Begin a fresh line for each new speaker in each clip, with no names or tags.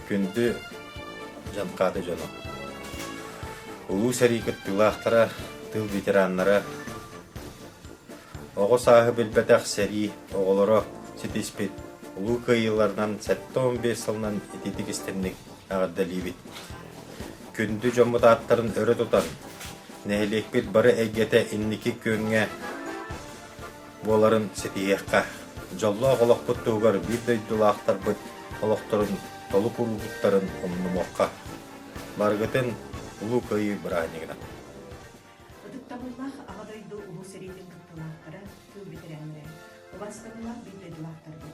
Күндү жанкады жону. Улуу сери кыттылаахтара, тыл ветераннара, оҕо сааһы билбэтэх сери оҕолоро ситиспит, улуу кыйылларынан 7-15 сылынан ититик истемник аҕаддалиибит. Күндү жоммутааттарын өрө тутан, нэһилекпит бары эйгете инники көөҥҥэ буоларын ситиэхха. Жолло оҕолохпут тугар бир дөйдулаахтарбыт олохторун толу курулуттарын омнумоққа. Баргытын улуу кыйы быраанигина.
Ыдыктабыллах аҕадайды улуу сериитин кыттылаахтара тыл битерэннерэ. Обастабыллах билбедилаахтарбы.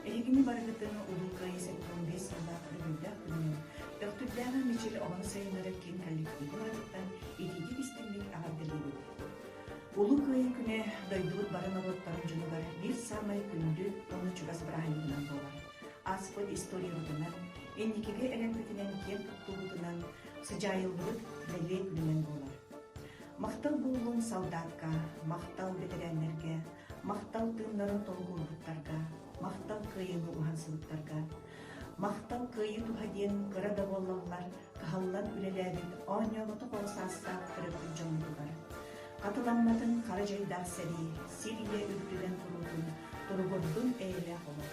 Элигини баргытын улуу кыйы 15 сылдаах дөйдүүлдэх күнүн. Өктүрдээҕэ мичил оҕону сайынары кин калликтиги барыттан итиги бистемник аҕардылыыбыт. Улуу кыйы күнэ дойдуут барын олоттарын жунугар бир самай күндү ону чугас быраанигинан болар. Аспыт историялыгынан, энникеге элемпетинен кем туттугутунан, сыжайылбыт бәле күнінен болар. Мақтал болуын солдатка, мақтал ветерянерге, мақтал тымнарын толгурбуттарга, мақтал кыйыны ухансылыктарга, мақтал кыйы тухаден кырада боллалар, кахаллан үлеләбит, оңയോഗоту қолсастап кырыпын жомдугар. Катыламматын каражайдақ сәри, Сирия үрділен турутун, тургурдун әйлі олар.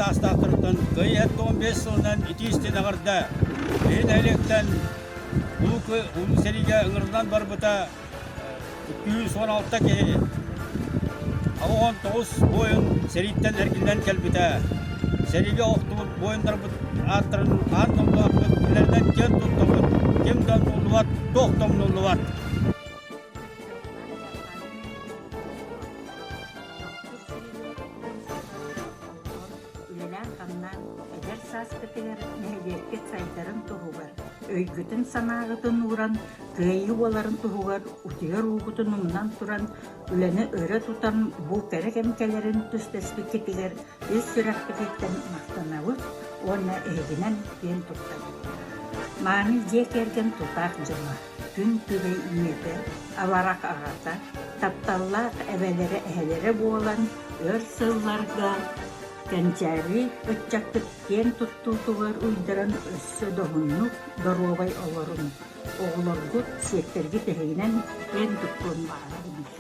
Ağastağıtırıktan kıyı 15 yılından iti istin ağırda en elekten ulu seriga ыңырынан барбыта 216 kehe. Ağın 9 boyun seritten erkinden kelbite. Seriga oqtubut boyunlar attırın antumluat bütlerden ken tuttumut. Kimden uluvat, tohtumlu uluvat.
сааспытыгар нэһиэкке сайдарын туһугар, өйгүтүн санаагытын уран, тыайы уоларын туһугар, утугар уугутун умнан туран, үлэни өрө тутан бу керек эмкелерин түстеспиккитигер ис сүрэхпикиттен мактанабыт, уонна эһигинен диэн туттан. Мааны диэк эрген тутаах жыма, күн түбэй иэте, аварак агата, тапталлаах эбелери эһелери буолан, өр сылларга, кэнчээри өччактык диэн туттуутугар уйдаран өссө доһуннук доруобай олорун, оҕолоргут сиэттерги тэһигинен диэн туттуун баара бунус.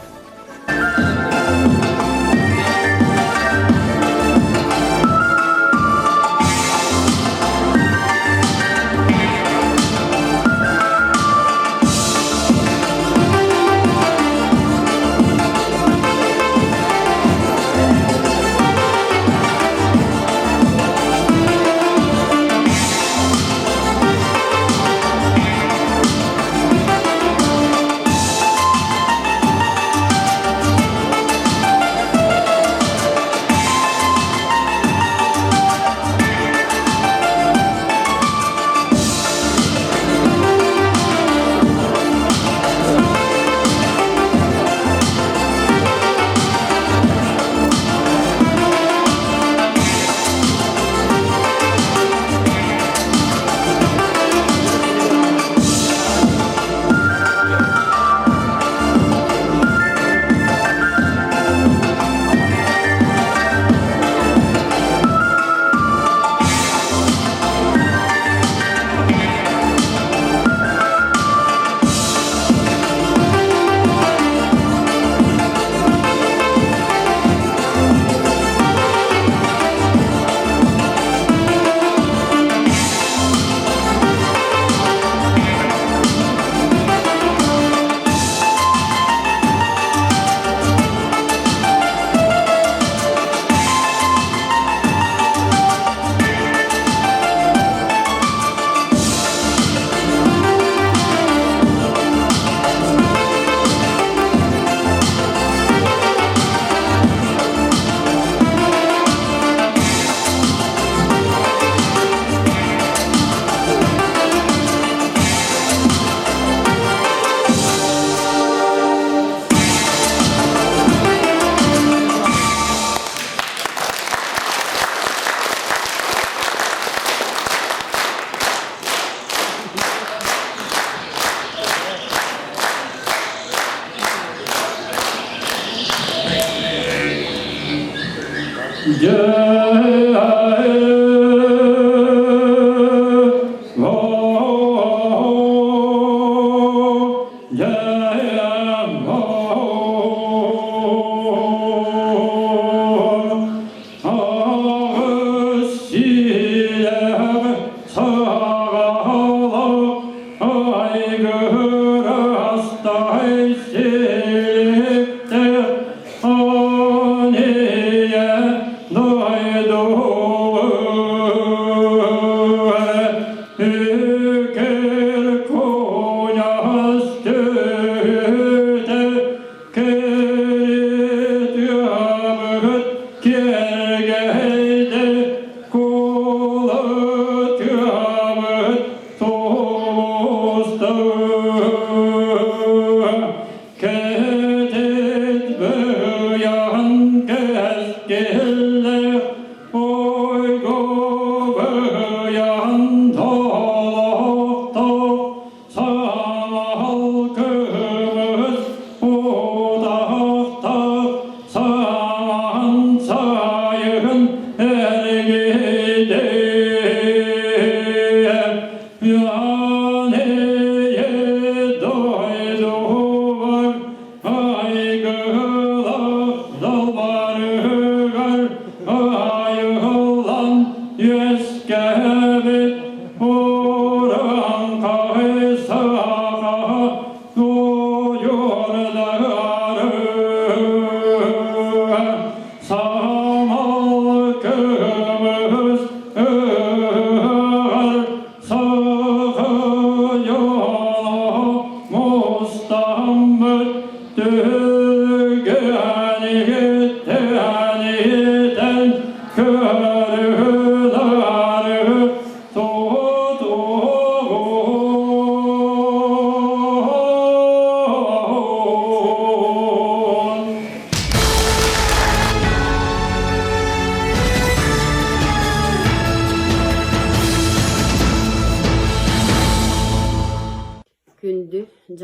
Tügeni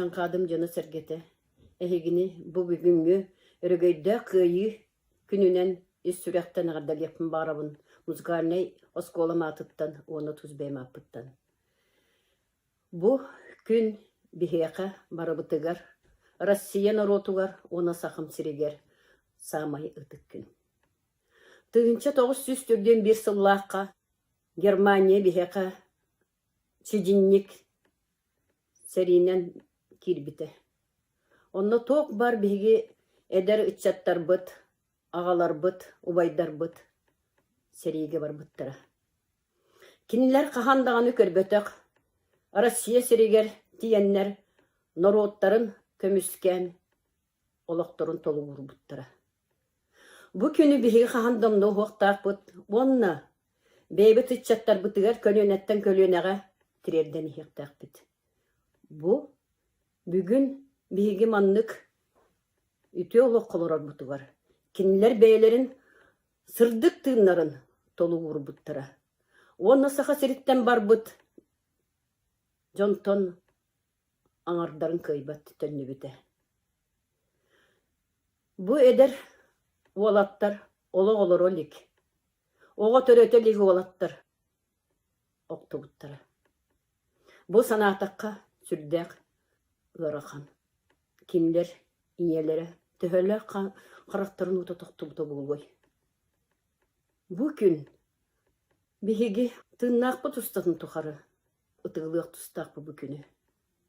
Sankaadım canı sergete. Ehigini bu bugünkü örgöyde kıyı gününen üstürekten ağırdal yapın barabın. Muzikalnay oskola atıttan, onu tuzbeyim apıttan. Bu gün biheka barabıtıgar, Россия народугар, ona sakım siriger, samayı ıtık gün. Tığınça 900 bir sıllıqqa, Germaniya biheka, çidinlik serinen kirbite. Onna tok bar bihigi eder ıçattar bıt, ağalar bıt, ubaydar bıt, serige bar bıttıra. Kiniler kahandağını körbötök, Россия seriger diyenler, narodların kömüsken, olaktorun tolu vurbuttara. Bu günü bihi kahandamda hoqtaq bıt, onna beybet ıçattar bıtıgar kölönetten kölöneğe tirerden ihiqtaq bit. Bu bugün bihigi manlık ütü olaq kolorar bıtıgar. Kiniler beylerin sırdık tığınların tolu vurbuttara. Onna saha seritten bar bıt, jonton anardarın kıybat tönlü bite. Bu eder olattar, ola olur olik. Oğa törötelik olattar, oktubuttara. Bu sanatakka sürdek ırakan. Kimler, inyelere, töhöller karakterin uta toktubuta bulgoy. Bu gün bihigi tığnak bu tustatın tukarı, ıtığılıq tustak bu günü.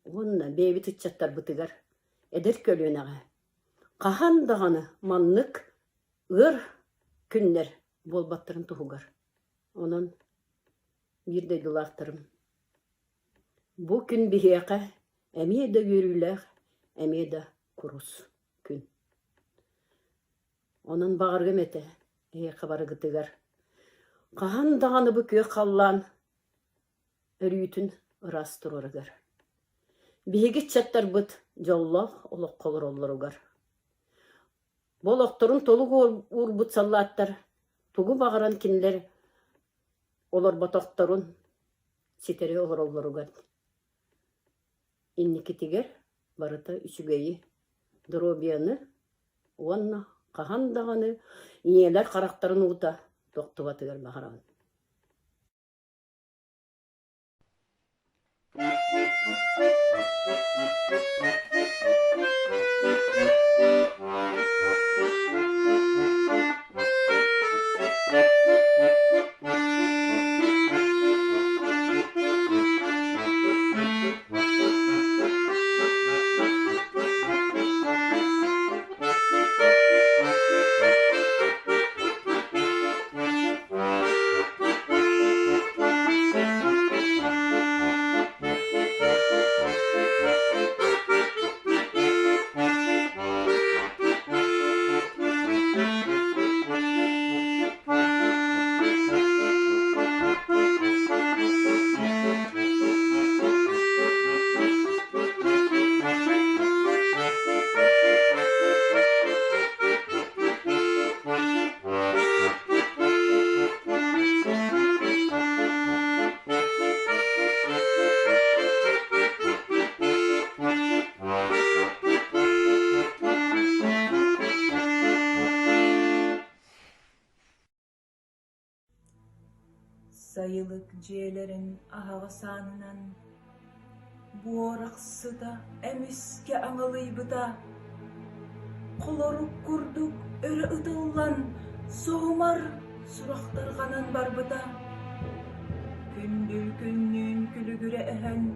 Onna beybi tıçattar bıtıgar, eder kölüneğe. Kahan dağını manlık, ır günler bol battırın tuhugar. Onun bir de dılaqtırım. Bu gün bihiyaka, emiye de yürüyler, emiye de kurus gün. Onun bağırgı mete, kabarı gıtıgar. Kahan dağını bu köy kallan, örüyütün ırastır orıgar. Bihigi çattar bıt, jolloq olaq kolor ollar ugar. Bol oktorun tolu ur bıt sallattar. Tugu bağıran kinler olar batoktorun siteri olur ollar ugar. İnniki tiger barıta üçügeyi drobiyanı onna kahan dağını ineler karakterin uta doktubatıgar bağıran.
Sayılık ciyelerin ahağı sanınan, bu oraqsı da emiske anılıydı da, kuloruk kurduk örü ıdıllan, soğumar suraqtarganan barbı da, kündül künnün külügüre ehen,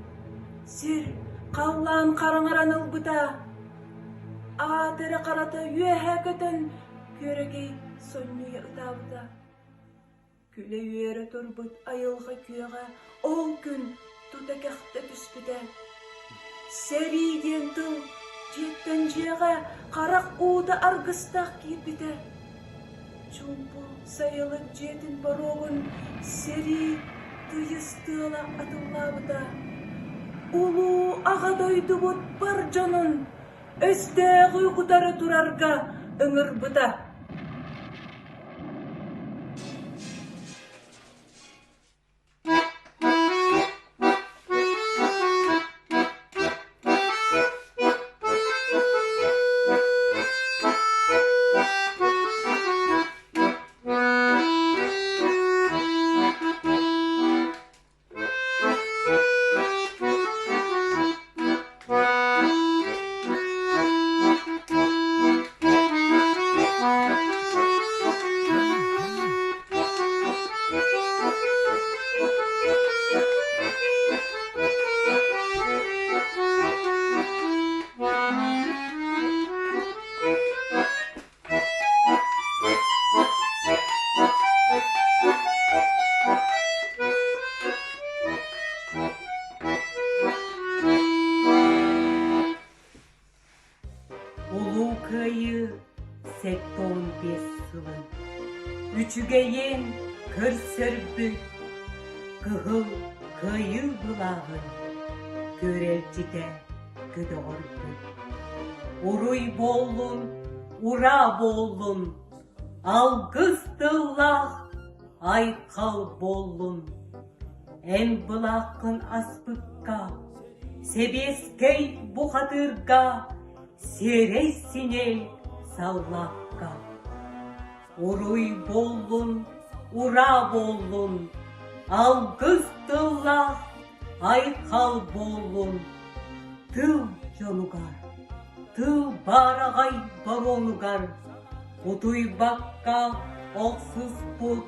sir kallan karanaranılbı da, ağatere karata yüehe köten, köregi sonnuya ıdabı da. Küle yüere turbut ayılga küyege, ol gün tutakakta tüspüde. Seriden tıl, jetten jege, karak uda argıstak kipide. Çumpu sayılık jetin baroğun, seri tıyıstığla atıllabıda. Ulu ağa doydu bot bar canın, özde uygudarı durarga ıngır bıda.
сылын. Үчүгейен көрсөрбү, кыгыл кыйыл булагын, көрелчите көдөгөрбү. Уруй боллун, ура боллун, алгыстыллах айкал боллун. Эм булакын аспыкка, себескей бухатырга, серейсиней саллакка. Уруй боллун, ура боллун, алгыстыллах айкал боллун. Тыл жонугар, тыл барагай боронугар, утуй бакка оксуз пут,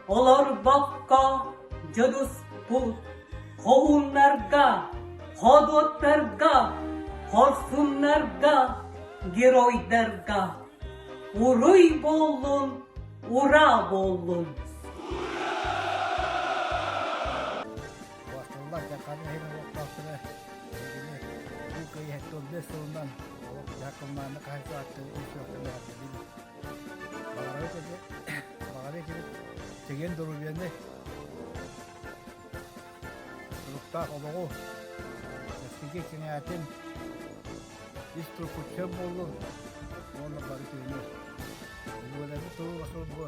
олор бакка жодус пут, хоуннарга, ходоттарга, хорсуннарга, геройдарга. Уруй боллун, ура боллун.
Başkanlar yakanı hem ortasını bu köyü hektar 5 yılından yakınlarını karşı attı. İlk yokluğu yaptı. Bağırı gelip çeken durum yerine Rukta obağı eski cinayet'in iş turku çöp oldu. Onunla barı köyünü. Böyle bir turu basıl bu.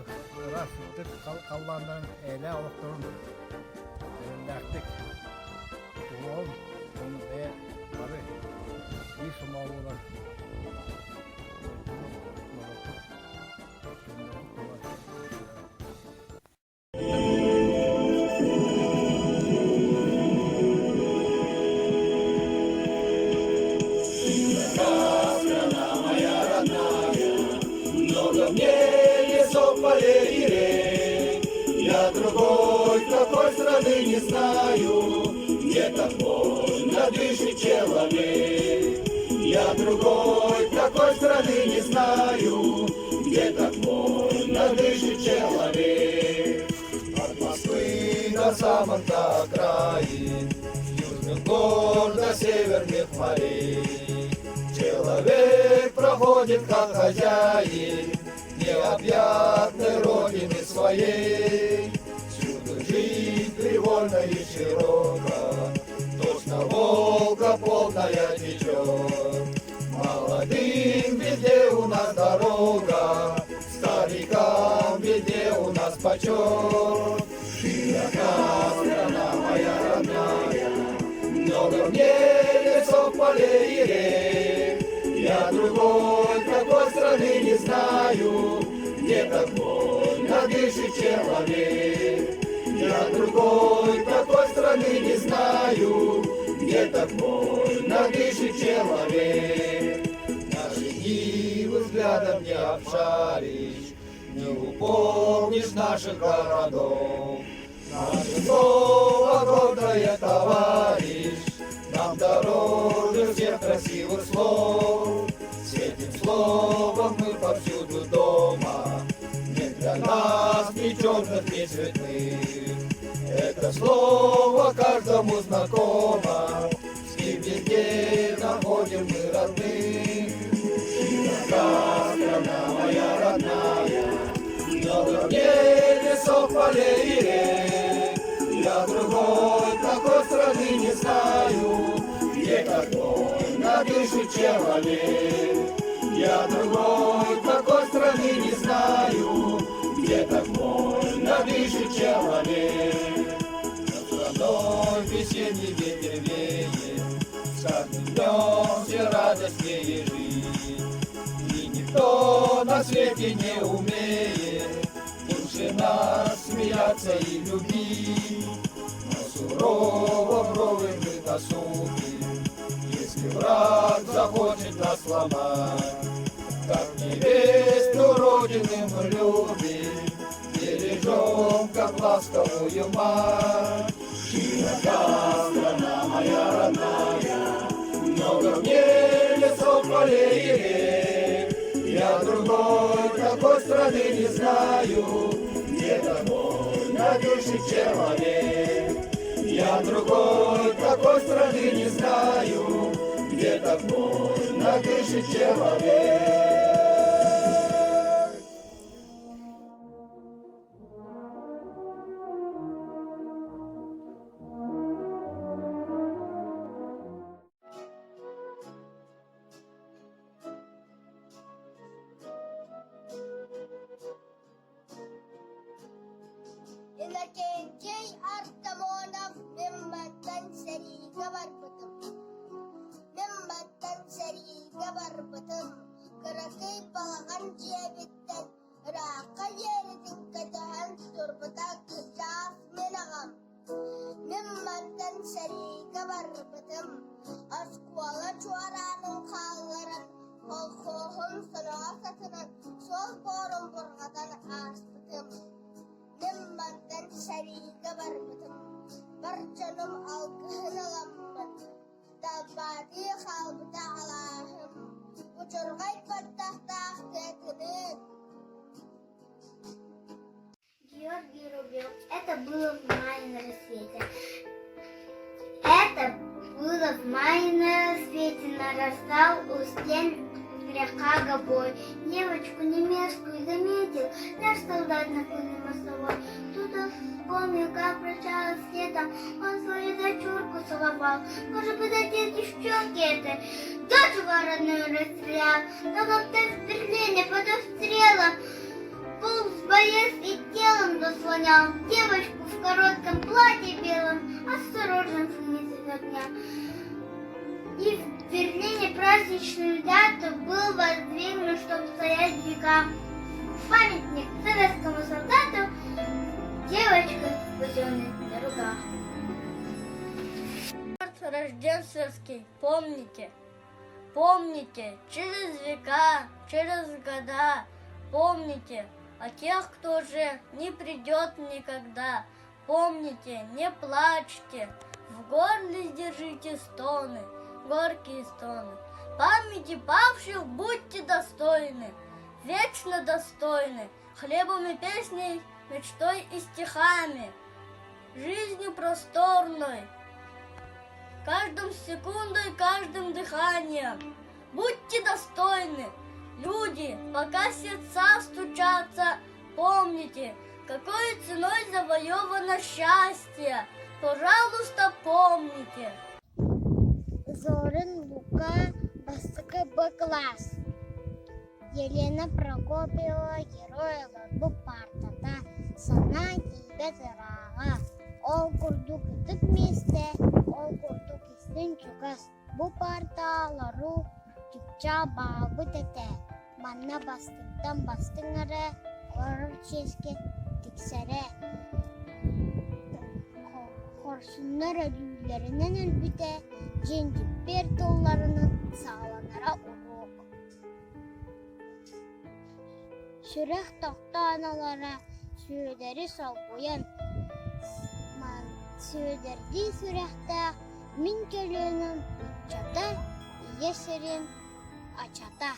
Rastık kallanların eyle olukturun. Dertlik. Doğum. Onu be barı. İyi sumağı olan.
Я другой такой страны не знаю, где так больно дышит человек. Я другой такой страны не знаю, где так больно дышит человек. От Москвы до самых окраин, южных гор до северных морей. Человек проходит как хозяин необъятной родины своей. Всюду жизнь привольна и широка, точно Волга полная течет. Молодым везде у нас дорога, старикам везде у нас почет. Широка страна моя родная, много в ней лесов, полей и рек. Я другой такой страны не знаю, где так больно дышит человек. Я другой такой страны не знаю, где так больно дышит человек. Наши нивы взглядом не обшаришь, не упомнишь наших городов. Наше слово гордое, товарищ, нам дороже всех красивых слов. С этим словом мы повсюду дома, нет для нас ни черных, ни цветных. Это слово каждому знакомо, с ним везде находим мы родных. Широка страна моя родная, много в ней лесов, полей и рек. Я другой такой страны не знаю, где так больно дышит человек. Я другой такой страны не знаю, где так больно дышит человек. Над страной весенний ветер веет, с каждым днем все радостнее жить. И никто на свете не умеет лучше нас смеяться и любить. Но сурово брови мы насупим, если враг захочет нас сломать. Как невесту родины мы любим, бережем, как ласковую мать. Широка страна моя родная, много в ней лесов, полей и рек. Я другой такой страны не знаю, где так больно дышит человек. Я другой такой страны не знаю, где так больно дышит человек.
barbatım, kırakay balağan cebitten, raka yeridin kacahan turbata kıcağız menağım. Nimmantan sarika barbatım, askuala çuaranın kalların, kolkohun sanağa satınan, sol borun burgatan aspıtım. Nimmantan sarika barbatım, barcanım algıhın alamman, dabati kalbıda Allah'ım, uçurgay pattahtak tetinin.
Георгий Рублев. Это было в мае на рассвете. Это было в мае на рассвете. Нарастал у стен река Гобой. Девочку немецкую заметил наш солдат на конной мостовой. Тут он вспомнил, как прощалась с дедом. Он свою дочурку целовал. Может быть, отец девчонки этой дочь родную расстрелял. Но как-то в Берлине под обстрелом полз боец и телом заслонял девочку в коротком платье белом, осторожно вниз огня. И в Берлине праздничную дату был воздвигнут, чтоб стоять в веках, памятник советскому солдату, девочка, спасенной на руках. Рождественский, помните, помните, через века, через года, помните о тех, кто уже не придет никогда. Помните, не плачьте, в горле держите стоны, горькие стоны. Памяти павших будьте достойны, вечно достойны, хлебом и песней, мечтой и стихами, жизнью просторной, каждым секундой, каждым дыханием. Будьте достойны, люди, пока сердца стучатся, помните, какой ценой завоевано счастье. Пожалуйста, помните.
Зорин Лука, Басыка Б-класс. Елена Прокопьева, герой bu partada sana hibet rağa. Ol kurduk tık miste, ol kurduk istin çukas. Bu partaları tükça bağbı tete. Bana bastıktan bastın ara, korur çeske tiksere. Korsunlar ölülerinin elbite, cincik bir dollarının sağlanara uruk. Sürek tahta analara, sürderi salgoyan. Sürderi sürekte min gölünün çata, yeserin açata.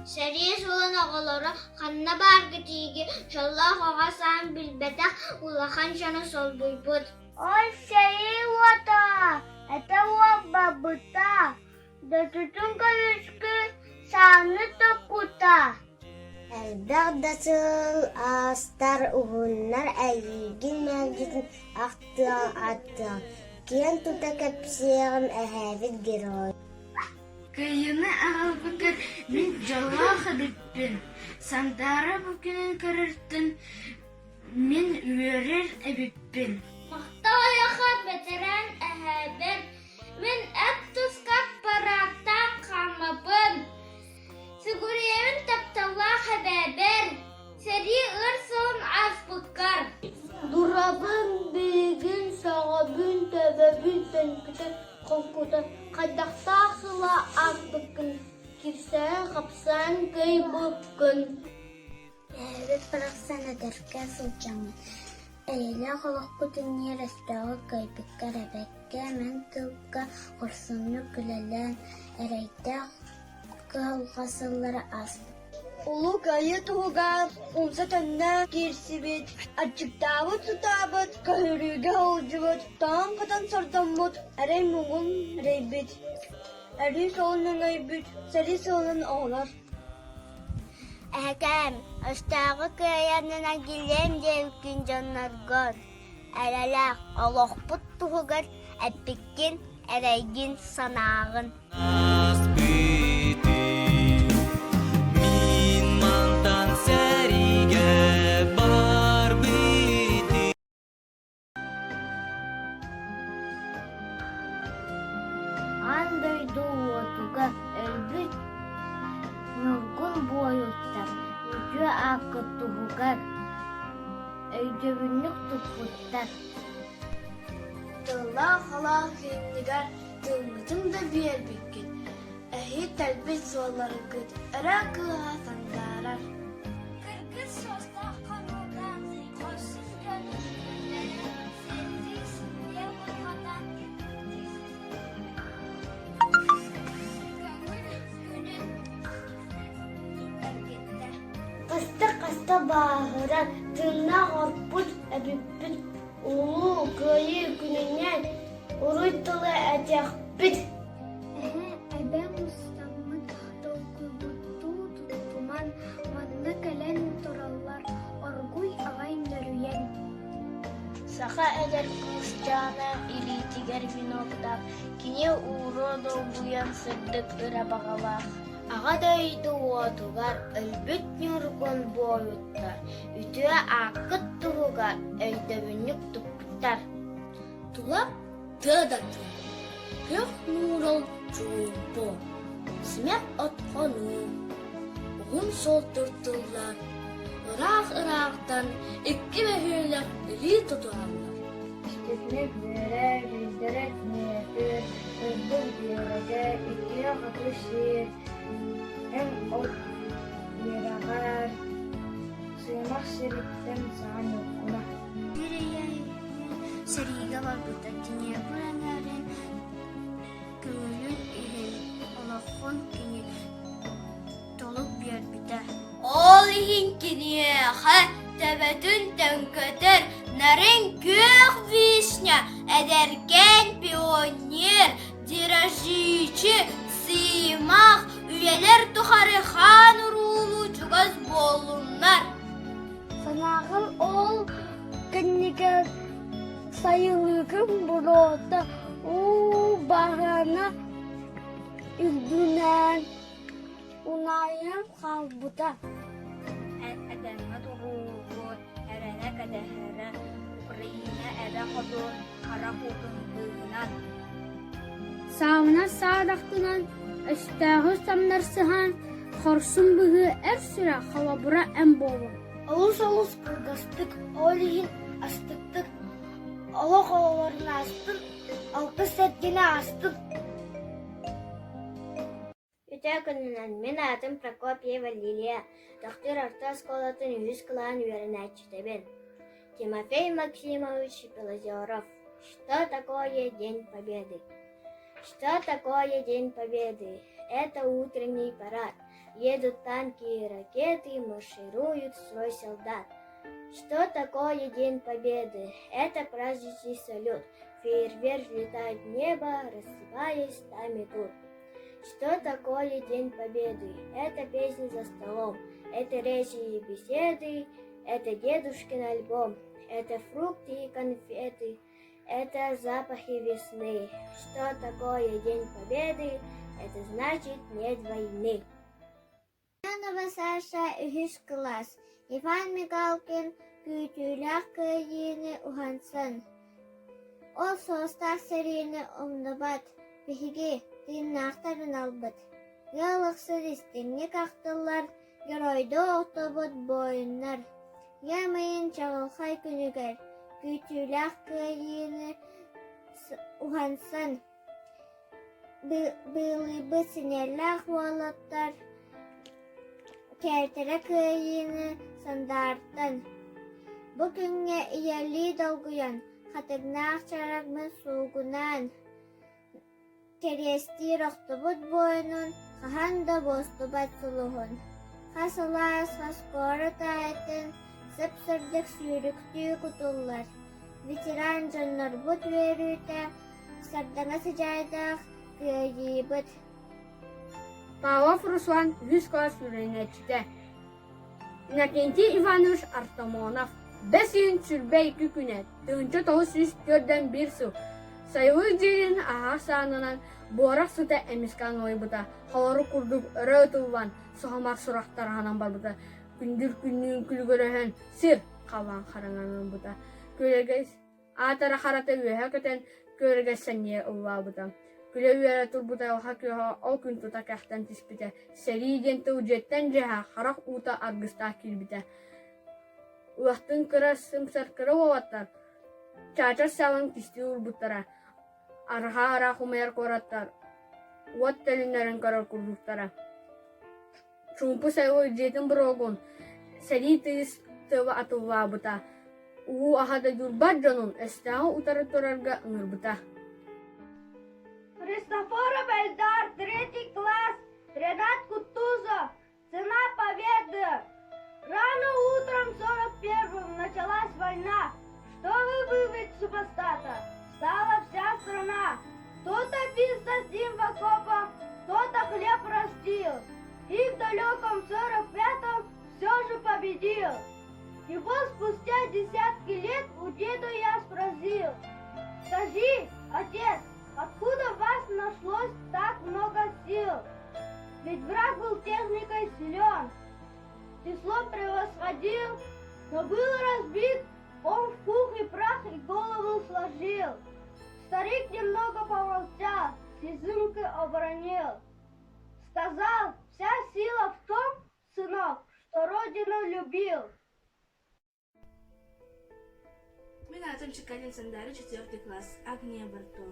Seriye olan ağalara kanına bargı tigi, şallah ağasan bilbete, ulakan şana sol buybut. Ой, сей вода, это бабыта, да tutun kavuşku, sağını tokuta.
Elbağdasıl astar uhunlar eygin mevcudun aktığa attığa. Kiyan tuta kapsiyağın ehevit giroy.
Kayını ağal bakır, min jalağı bippin. Sandara bugün karırtın, min üyerir ebippin. Mahtawa yakat veteran ehebin, min eptus kapparatan kamabın. Siguriyevin taptavlah habeber, seri ırson az bıkkar. Durabın bilgin sağabın tebebün tenküten konkutan. Kadakta sıla az bıkkın, kirsen kapsan köy bıkkın. Evet bıraksana derken sulcanı. Eyle kulak bütün yerestağı kaybikkar ebekke men tılka kursunlu gülelen ereyde kılgasılları az. Ulu kayı tuğgar, umsa tönne girsibit, açık davut tutabıt, kahürüge olcubut, tam katan sardamut, erey muğun reybit. Eri solunun aybit, seri solun oğlar. Ehkem, aştağı köyanına gilem devkin canlargar. Erelak, Allah put tuğgar, epikkin, ereygin sanağın.
Min mantan sen
Kahan duyduğutuga elbet nurgun boyuttar. Yüce akı tuhugar. Öydövünlük tuputtar. Tığla hala hündigar. Tığmıtım da bir bükün. Ehi telbet soğları güt. Irakı hasandarar. Kırgız sosla kanudan. Koşsuz gönlümden. Sensiz yapamadan. Kasta bahıran, tırna horput, ebipit, ulu köyü gününden, uruytalı edek bit. Ebe mustamın, dolkubuttu tuttuman, manna kalen turallar, orguy ağayn nörüyen. Saka eder kuşcana, ilitiger binokta, kine uğru dolguyan sırdık ıra bağalak. Ağadaydı otugar, ölbüt nurgun boyutlar. Ütüye akıt tuğugar, öydövünlük tuputlar. Tula tıdatı, kök nurul çuğbu. Simek otkonu, uğun sol turtullar. Irak-Irak'tan iki vehirler ili tutuarlar. İsteklik vere, bildirek niyeti, ırdır birege, ikiye katışır. Hem ot yeragar, sığmak şeritten sağın yokuna. Seriga var butatine buranların, köylün ihin, olakon kini, tolup bir biter. Olihin kini, tebetün tönkötür, narin kök vişne, ederken pionir, dirajıcı, simak, üyeler tuharı han ruhu çugaz bolunlar. Sanağıl ol kınniker sayılırım burada. Bahana üldünen unayan kalbuda. Edemmet ruhu erene kadehre Ukrayna ebe kodun kara kodun bığınan. Sağına sağdaktınan Östahı samnarsıhan, korsun bığı er süre halabura en bolu. Alus kırgastık, olihin astıktık. Allah oğullarını astık, alkı setgini astık. Üte gününden men adım Prokopyeva Liliya. Доктор орта школатын 100 клан вернячте ben. Тимофей Максимович Белозеров. Что такое День Победы? Что такое День Победы? Это утренний парад. Едут танки и ракеты, маршируют строй солдат. Что такое День Победы? Это праздничный салют. Фейерверк летает в небо, рассыпаясь там и тут. Что такое День Победы? Это песни за столом. Это речи и беседы. Это дедушкин альбом. Это фрукты и конфеты. Это запахи весны. Что такое День Победы? Это значит нет войны. Янова Саша, үхіс класс. Иван Мигалкин, күйтүләк күйіні ұғансын. Ол соғыстақ серіні омнабат. Бихиги, тыйнақтарын албыт. Ялықсыз істенге қақтылар. Геройды отобыт бойыннар. Ямайын чағылқай күнігер. Күйтүләк күйіні ұғансын. Былыбы синерләк уалаттар. Кәртірі күйіні сандарттан. Бүгінге иялі долгуян. Қатырнақ чарагмын суғынан. Керести роқтыбыт бойынын. Қаханда бостыбат сұлығын. Қасылас қаскоры тайтын. Сып-сырдық сүйріктүү кутуллар. Ветеран жаннар бұт верүйті. Сардаңа сыжайдақ күйі бұт.
Павлов Руслан 100 класс öğrencisi. Иннокентий Иванович Артамонов 5 yıl sürbe 2 güne. 1904'den bir su. Sayılı dilin aha sağlanan borak süte emiskan oybuda. Havaru kurduk öre ötülen soğamak suraktar hanan barbuda. Gündür günlüğün külgörehen sir kalan karananın buda. Kölegeç atara harata üye hakikaten kölegeç senye uva buda. Күләүәрә турбута хакыга ол күн тута кахтан тиспите. Сериден тәүҗеттән җаһа харак ута аргыста килбите. Уахтын кырас сымсар кырылаттар. Чача савын кисти урбуттара. Арха хумер кораттар. Вот телиннәрен карар курдуктара. Чумпу сайой жетин брогон. Сери тыз тыва атыва бута. У ахада журбат жанун эстагы утары турарга ыңырбыта.
Христофоров Эльдар, 3 класс, Ренат Кутузов, цена победы. Рано утром 41-м началась война. Чтобы выбить супостата, стала вся страна. Кто-то бился с ним в окопах, кто-то хлеб растил. И в далеком 45-м все же победил. И вот спустя десятки лет у деда я спросил: скажи, отец, откуда в вас нашлось так много сил? Ведь враг был техникой силен, числом превосходил, но был разбит, он в пух и прах и голову сложил. Старик немного помолчал, с изюмкой оборонил. Сказал: вся сила в том, сынок, что родину любил.
Меня там чеканин Сандары, 4 класс, Агния Барто.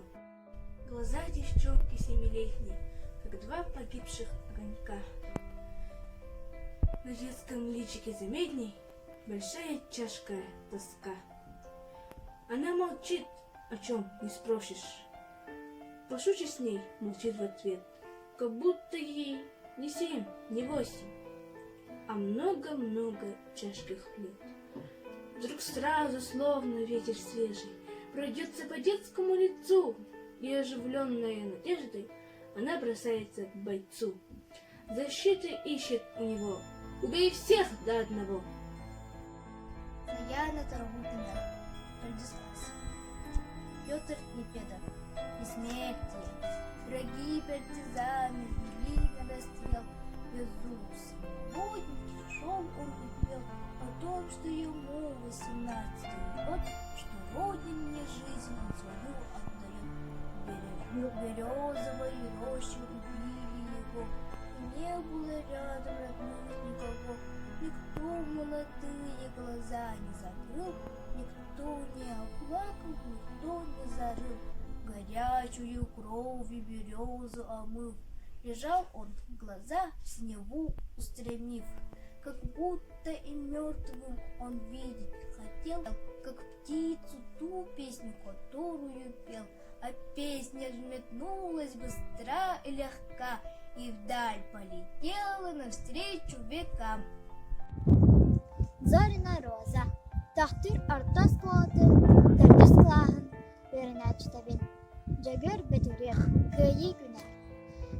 Глаза девчонки 7-летней, как 2 погибших огонька. На детском личике заметней большая тяжкая тоска. Она молчит, о чем не спросишь. Пошучишь с ней, молчит в ответ, как будто ей не 7, не 8, а много-много тяжких лет. Вдруг сразу, словно ветер свежий, пройдется по детскому лицу, и, оживленная надеждой, она бросается к бойцу. Защиты ищет у него, убей всех до одного.
Я на Таргутина, Радислав. Петр Непедов, бессмертие. Враги партизаны вели на расстрел. Иисус, водники, шел он и пел о том, что ему 18-й год, что родине жизнь он свою отдает. Березовой рощи убили его, и не было рядом родных никого. Никто молодые глаза не закрыл, никто не оплакал, никто не зарыл. Горячую кровью березу омыв, лежал он, глаза в синеву устремив, как будто и мертвым он видеть хотел, как птицу ту песню, которую пел. А песня взметнулась быстра и легка, и вдаль полетела навстречу векам. Зорина роза, тахтыр артас клады, тәрдіс клағын, өріне читабин. Жагыр бетурек, көйі күнә.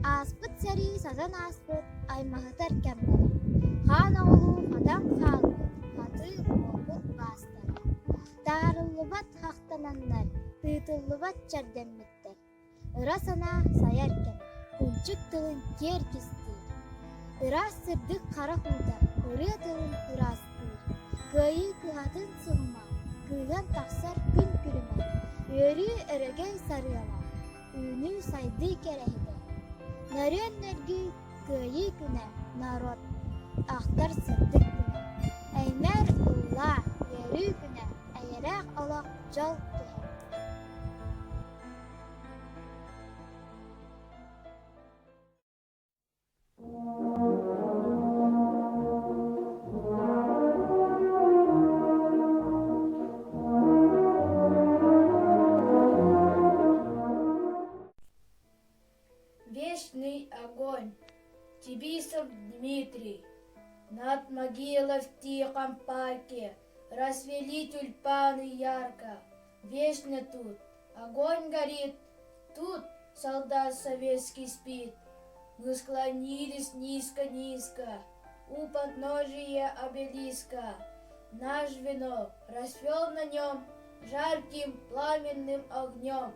Аспыт сәри сазан аспыт, аймағытар кәмдері. Хан оғылу, хадан қалы, хаты оғылбыт бастары. Тарылыбат хақтанандар, тыйтылыбат чардемметтер. Ыра сана саяр кәм, күнчік тылын кер кестер. Ыра сырдық қара құлдар, ыры тылын ырастыр. Көйі кыхатын сығыма, кыйған тақсар күн күріме. Өрі өрігей сарыяла, үйні сайды керехіде. Нәрен нәргі көйі күнә, народ, ақтар сырдық күнә. Әймәр ұлла, өрі күнә, әйірәқ алақ жал күнә.
Вечный огонь, Тибисов Дмитрий, над могилой в тихом парке расцвели тюльпаны ярко. Вечно тут огонь горит, тут солдат советский спит. Мы склонились низко-низко у подножия обелиска. Наш венок расцвел на нем жарким пламенным огнем.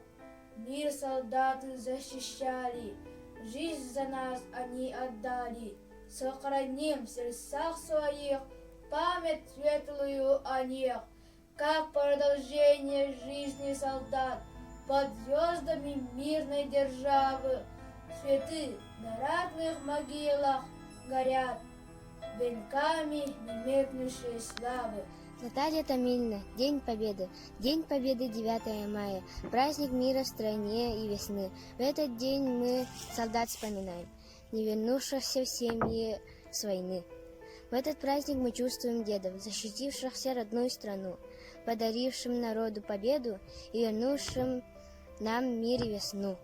Мир солдаты защищали, жизнь за нас они отдали. Сохраним в сердцах своих память светлую о них, как продолжение жизни солдат.
под звездами мирной державы. Цветы на ратных могилах горят, венками немеркнущей славы.
Наталья Томилина, День Победы. День Победы 9 мая. Праздник мира в стране и весны. В этот день мы солдат вспоминаем, не вернувшихся в семьи с войны. В этот праздник мы чувствуем дедов, защитившихся родную страну, подарившим народу победу и вернувшим нам мир и весну.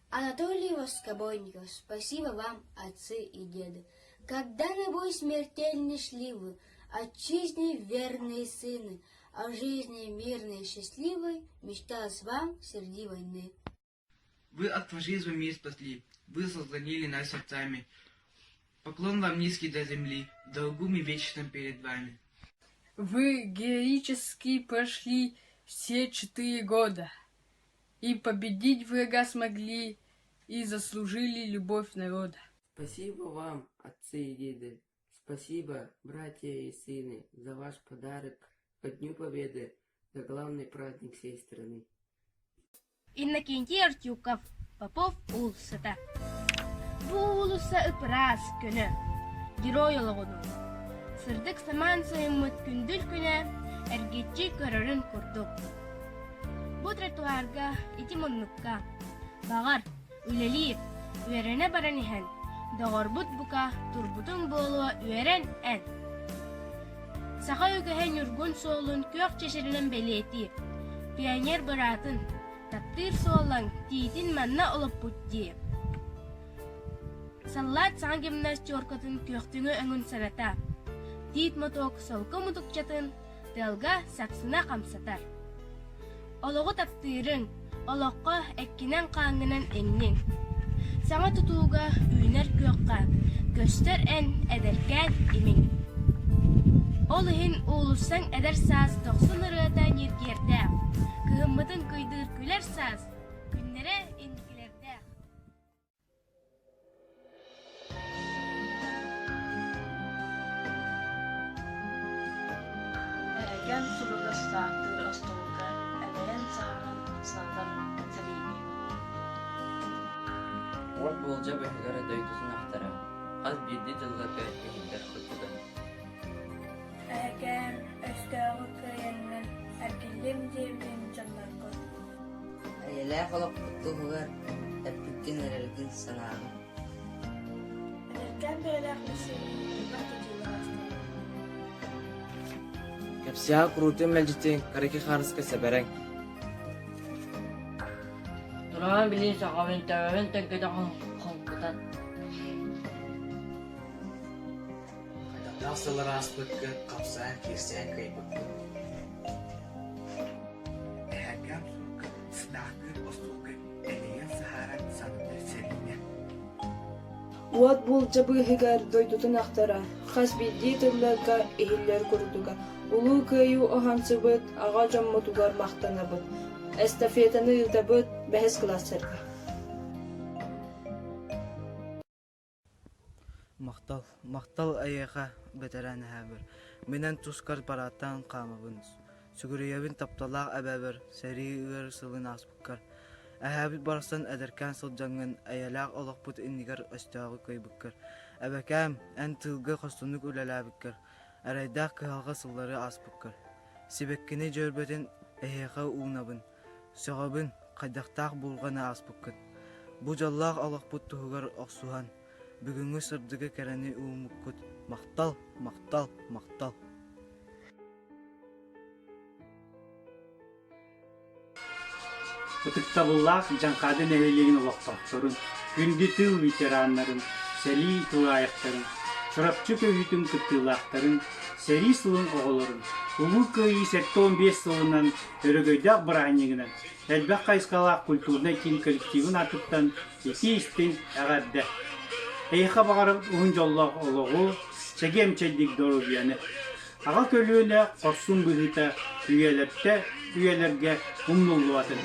Анатолий Воскобойников, спасибо вам, отцы и деды. Когда-нибудь смертельно шли вы, отчизне верные сыны, о жизни мирной и счастливой мечталось вам среди войны.
Вы от фашизма мир спасли, вы сохранили нас сердцами. Поклон вам низкий до земли, в долгу мы вечным перед вами.
Вы героически прошли все 4 года, и победить врага смогли, и заслужили любовь народа.
Спасибо вам, отцы и деды, спасибо, братья и сыны, за ваш подарок ко Дню Победы, за главный праздник всей страны.
Иннокентий Артюков, Попов улсыта. Бу улуса ыпырас күнү, герой олоғыну. Сырдык саман сайыммыт күндүл күнө, эргетчи көрөрүн курдук. Бу тротуарга, ити моннукка, бағар, үлелиіп, үйерене баран ихен, доғорбут бука, турбутун болуа үйерен ән. Саха үгіхен үргүн соолун көк чешерінен белети, пионер бұратын, таптыр соолан тиитин манна олып бұтти. Саллат саң гимнастеркатын көқтіңі өңін сарата, тиит моток солқы мутукчатын, тылға сақсына қамсатар. Олығы таптырың, олыққа әккінен қаңынан әңнің. Саңа тұтуға үйнер көққа, көстер ән әдеркән емін. Олығын олысың әдер саз 90 ұрыдан ергерді. Кығыммытын көйдір күлер саз, күннері ендікілерді.
Әреген сұлығы сақтыр ұстолға, әдерен сағын сағын сәлейме.
Вот был жабы хагара дойдусын ақтара, аз бедді жылға көйттігіндер құттыдан.
Әгәр өстәғі көйеннен әркелем девден жандар қыз.
Әйелі қолық құттығығар, әппіктен әрелдің санағы.
Әркен бәләқ мүсірі, бәті жылы астын.
Кәпсия құрутын мәлжеттен қарекі қарысқа сәбәрәң.
Тұраған білін сағавын тәуін тәңкеді қонқытан.
Nasıl raspıtkı, kapsayan kirsen kayıpıkkı. Ehegam surkı, sınakı, osurkı, eleyen saharan sanıdır seline.
Уот бул жабыһыгар дойдутун ахтара, хас бидди тылларга эхиллер курдуга, улуу кыйу охансыбыт, ага жоммотугар мактанабыт, эстафетаны ылдабыт бэхес классерга.
Мақтал аяға бәтәрәні әбір. Менен тускар бараттан қамабыныз. Сүгірейебін тапталақ әбәбір, сәрі үйер сылын аспықкар. Әбіт барыстан әдіркән сылжаңын әйеләқ олық бұт иннігер өстәғі көйбіккар. Әбәкәм ән тылғы қостынық үләләбіккар. Әрайдақ кығалға сыллары аспықкар. Себеккені жөрбетін әйеға уынабын. Соғабын қайдақтақ болғаны аспықкар. Бұ жаллақ олық бұт тұғығар оқсуған. Бүгінгі сырдығы кәрәні ұмыққыт. Мақтал, мақтал, мақтал.
Бұтықтабыллақ жаңқадын әвелеген ұлақтақтырын, күнді тыл ветеранларын, сәли тұлайықтарын, шырапчы көйітін күттілақтарын, сәри сылын оғылырын, ұлы көйі 15 сылынан өрігөйдақ бұранегінен, әлбәқ қайсқалақ культурна кен коллективін атыптан еке істен әғадды. Эйха бағарып ұғын жоллақ олығы, чәгем чәддік дорубияны. Аға көлуіне қорсын бұғыта үйелерге ұмнулу атын.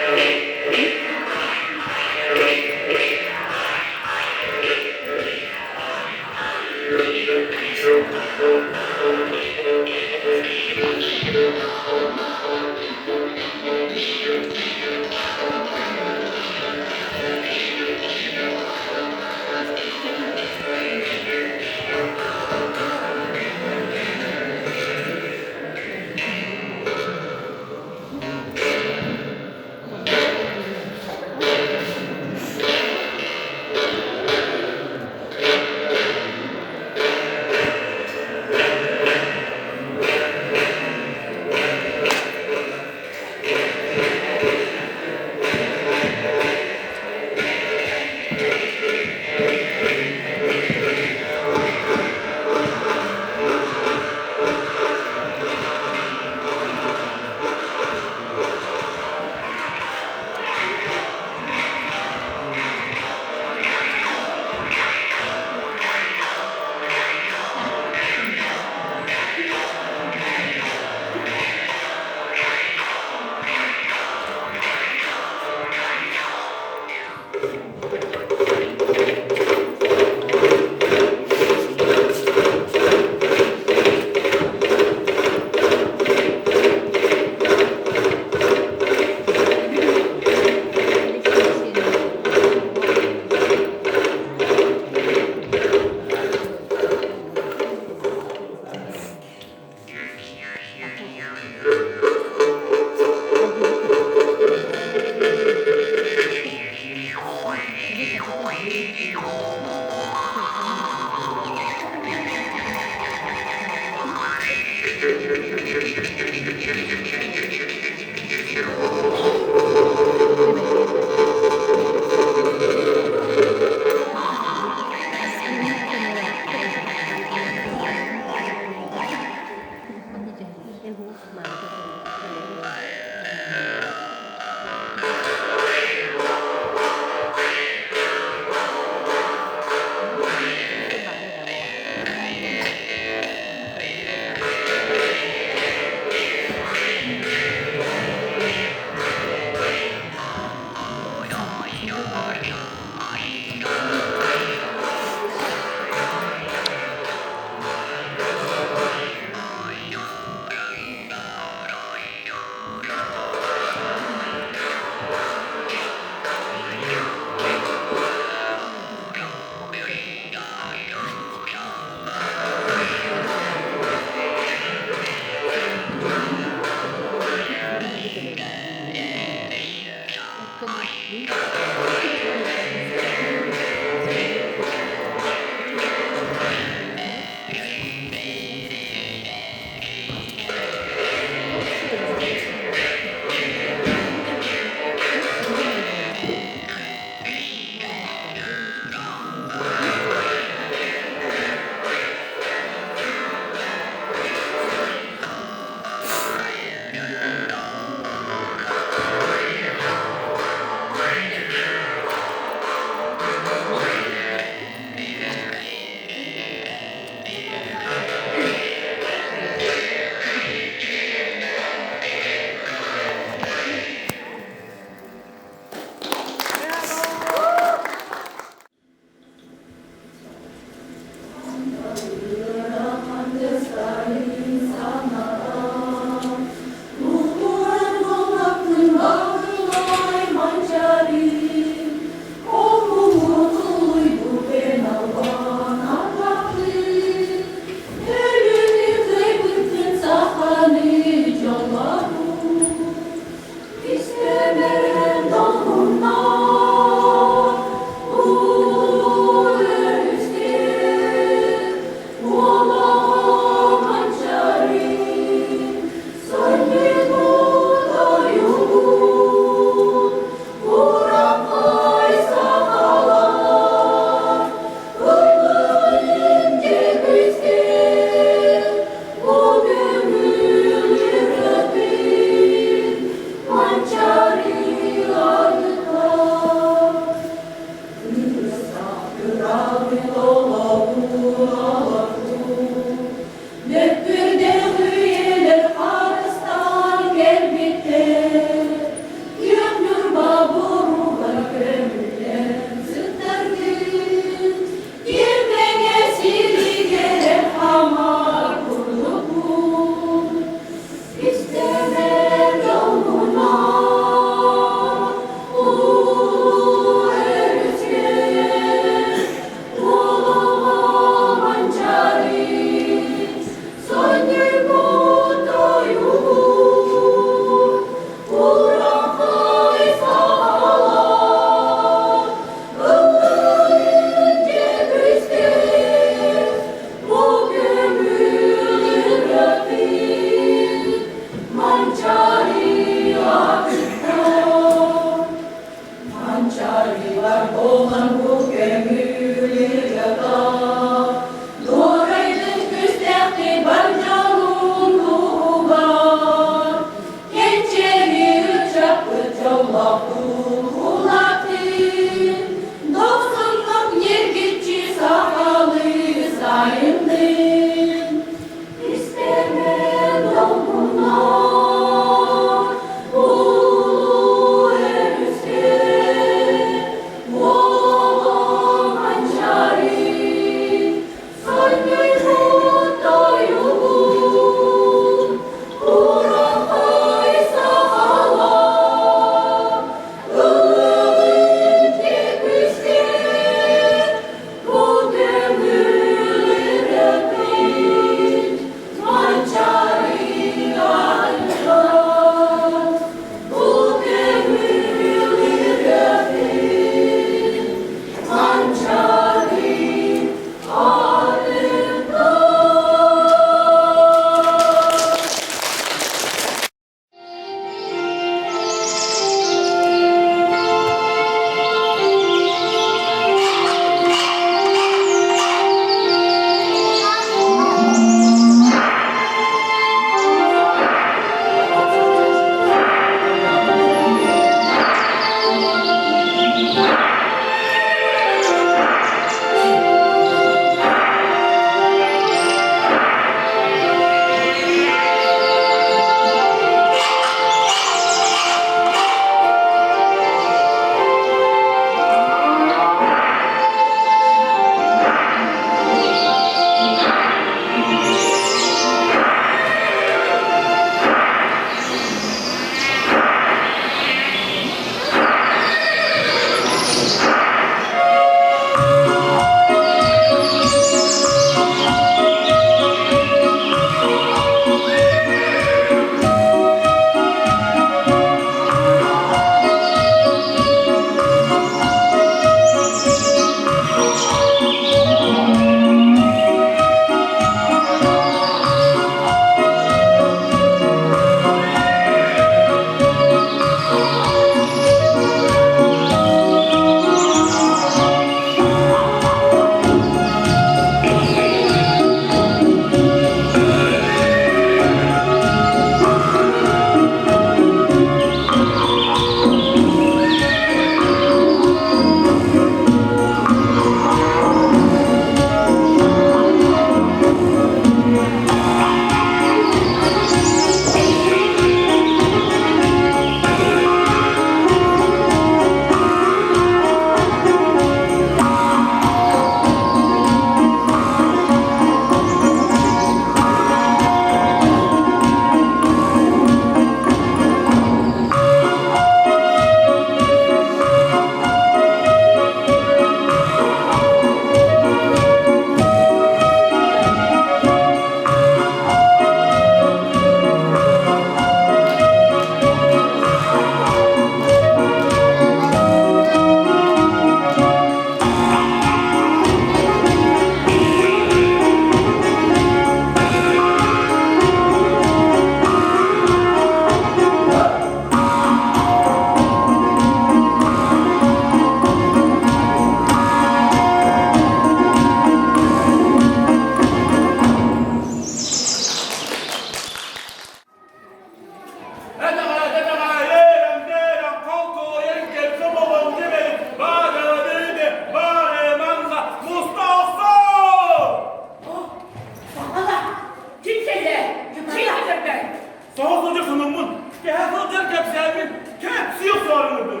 Sağ olacak sanımın. Gel olacak kapsayımın. Kapsı yok sorunurdu.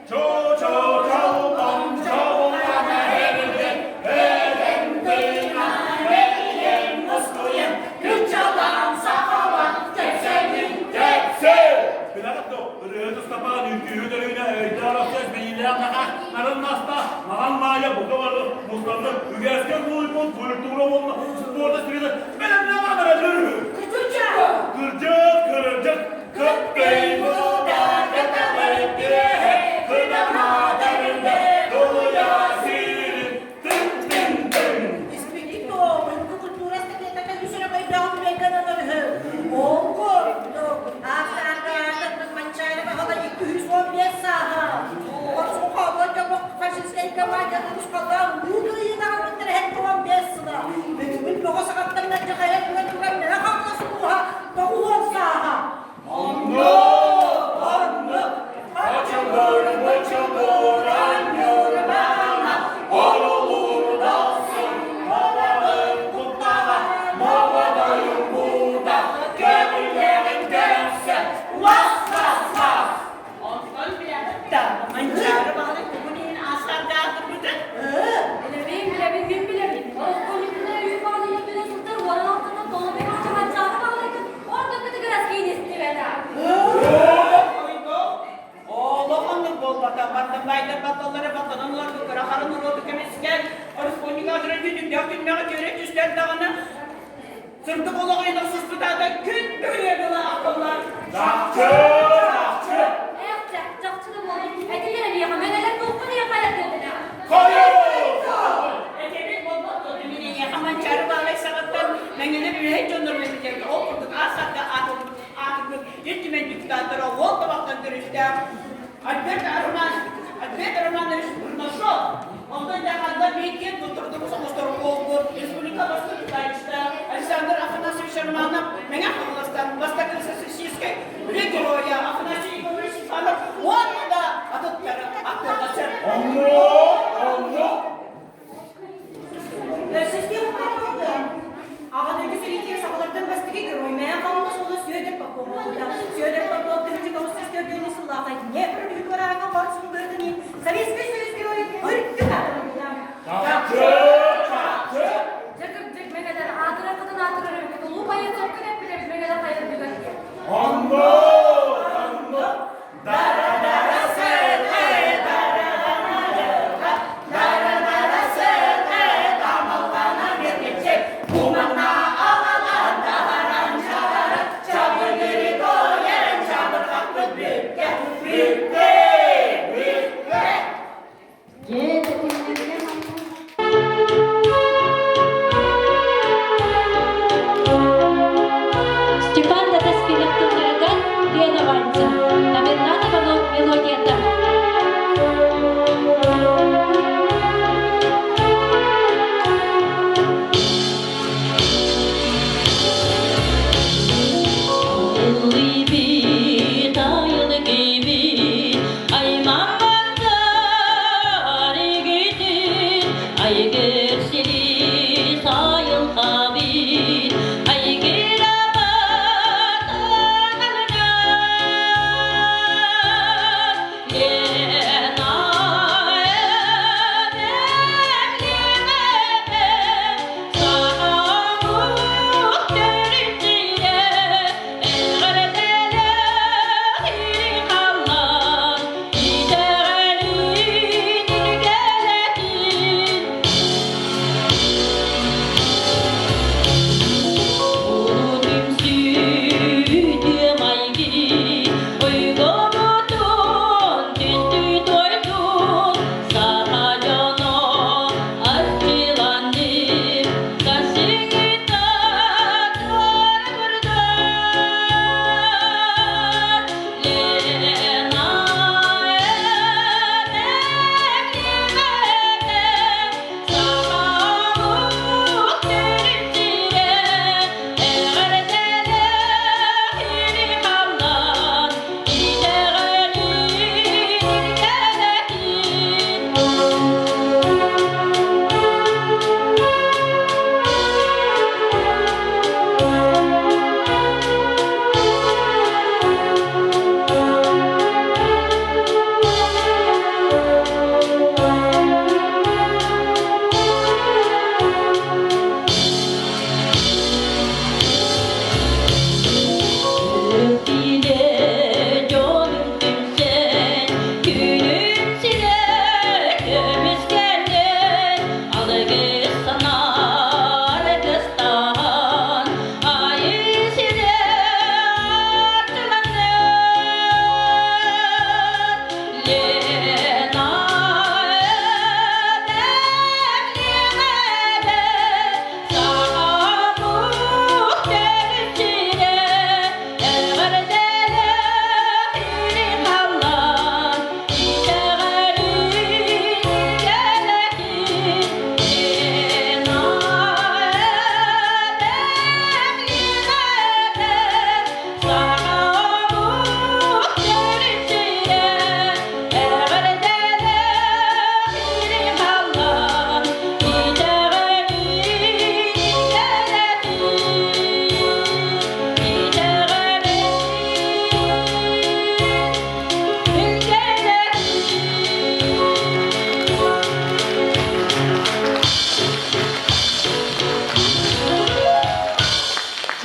Ço ço çaldan çaldan eğildi. Eden dıyna eğilen muskuyum. Gün çaldan sakalan kapsayın kapsı. Bilakatto, rıhıt ıstapan ülküyü dönüne öydara söz beyiyle anlaka. Narın nasta, nağan maya burada varlı. Mustamlı, ügesken buluşmuz, kulüptüğüne olma. Sporda sürede, benim ne kadar acır? Kırcık, köpeği burada köpeği diye. Kırcık derinde dolu yasirin. Tın tın tın.
Espedito, el cultura está que está que se vai dar um engano no Ogo, hasta manchar a roda de tudo só peça. O só cobra que eu faço isso aí que vai dar nos padrão, tudo e na hora de ter uma peça. Mas não gosta de ter na carreira, não tem na casa sua, para o ouça.
Sırtı kolu kaynak sıspıda gün böyle akıllar. Александр Афанасьевич Романов, меня Афанасьевич, Востокин Сосисский, Регероя, Афанасий Иванович Фанов, вот да, а тут Афанасьев. Система работы. А вот эти среди сахардан бастыги герой, меня қалмас олы сүйедеп бақылды. Сүйедеп бақылды, тіржік ауыз сестердені сыллақай. Не бір үйгіраға барсын көрдінен, Советский Союз герой, көрікті қатырын.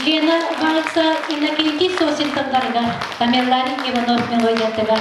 Лена Вальца Иннокентий Сосин тыңдарга, Тамерлан Иванов мелодиятыга.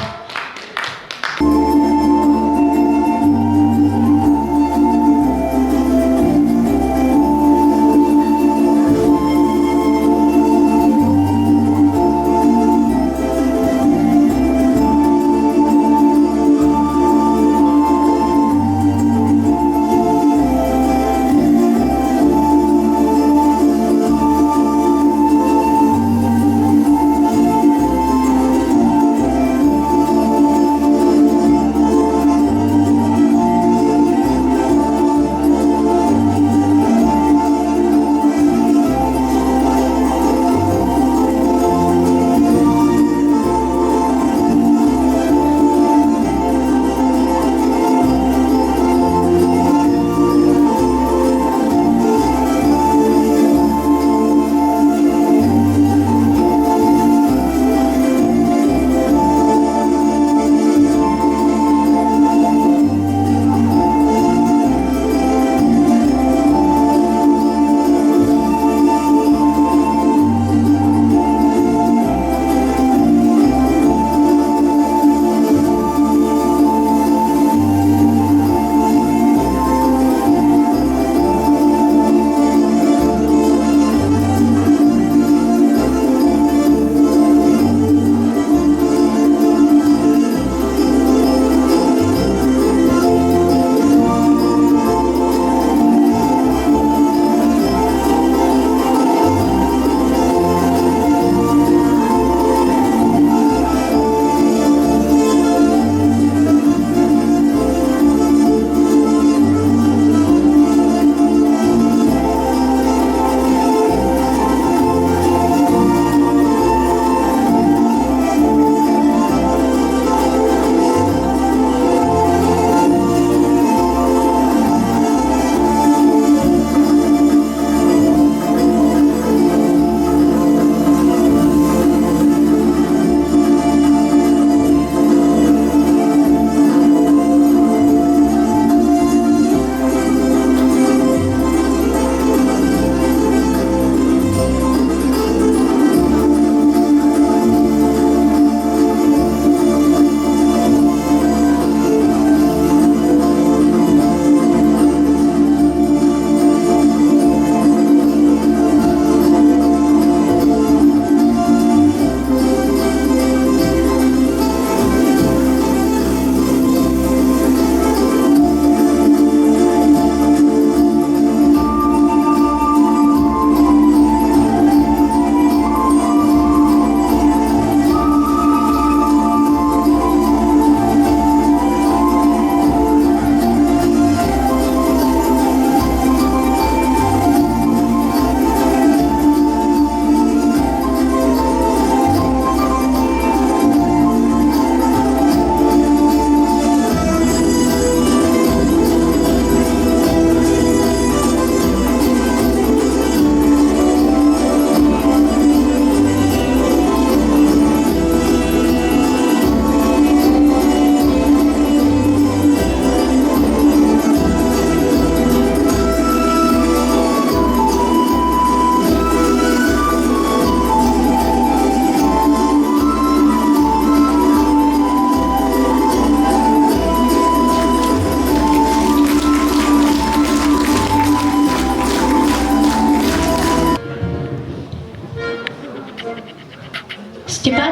Степан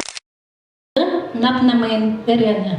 напнамын берені.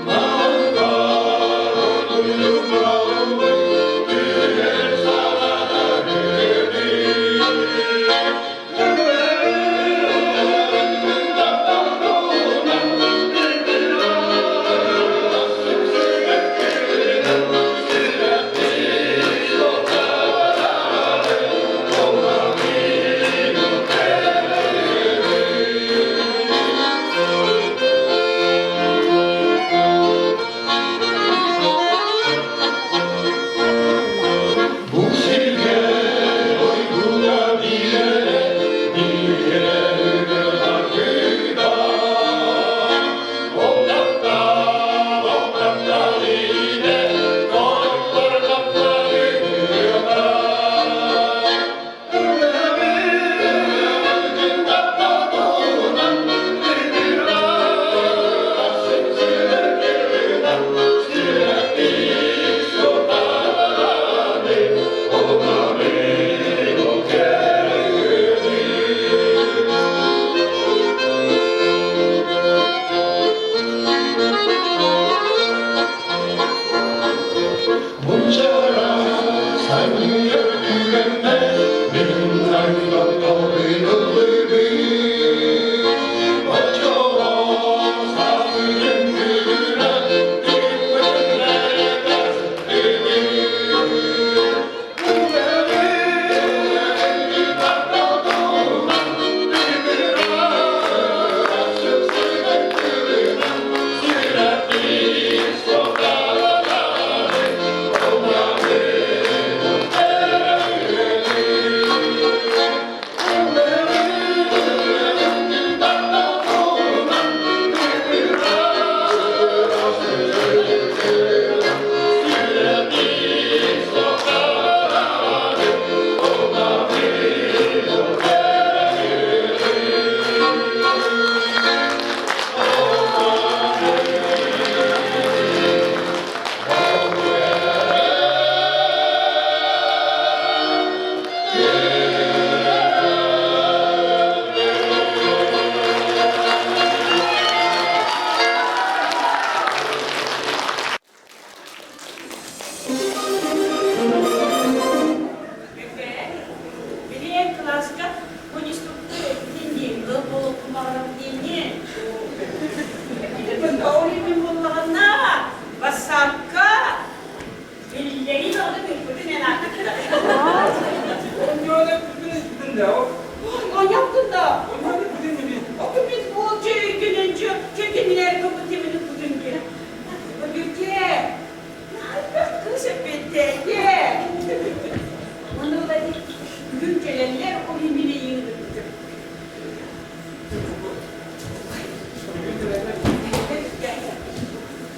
Manga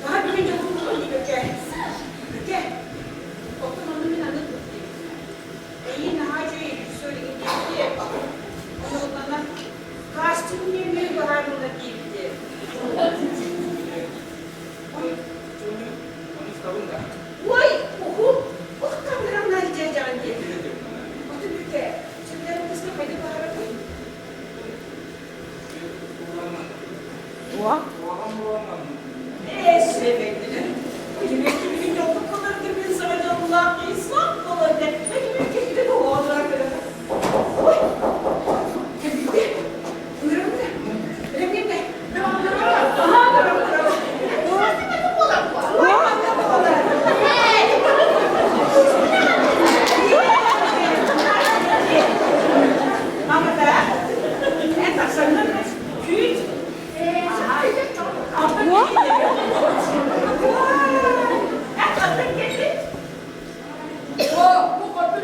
Daha birinci bulduğum gibi gel. Gel. Oturmanın bir anı tuttu. Yine hacıyı söyleyin diye ondan kastım yemeği baharında değildi. Vay! Oho! O kameramlar jajan diye. Otur bir de. Şimdi kızla hadi bahara koy. Vah! Sevgilim. Yemek gibi yolda kalırdı bir sana Allah İslam kalırdı. Yemek gibi de o olarak oy! Tabii. Buyurun da. Öyle mi? Aha! Ama da en tasarlı küt. Bu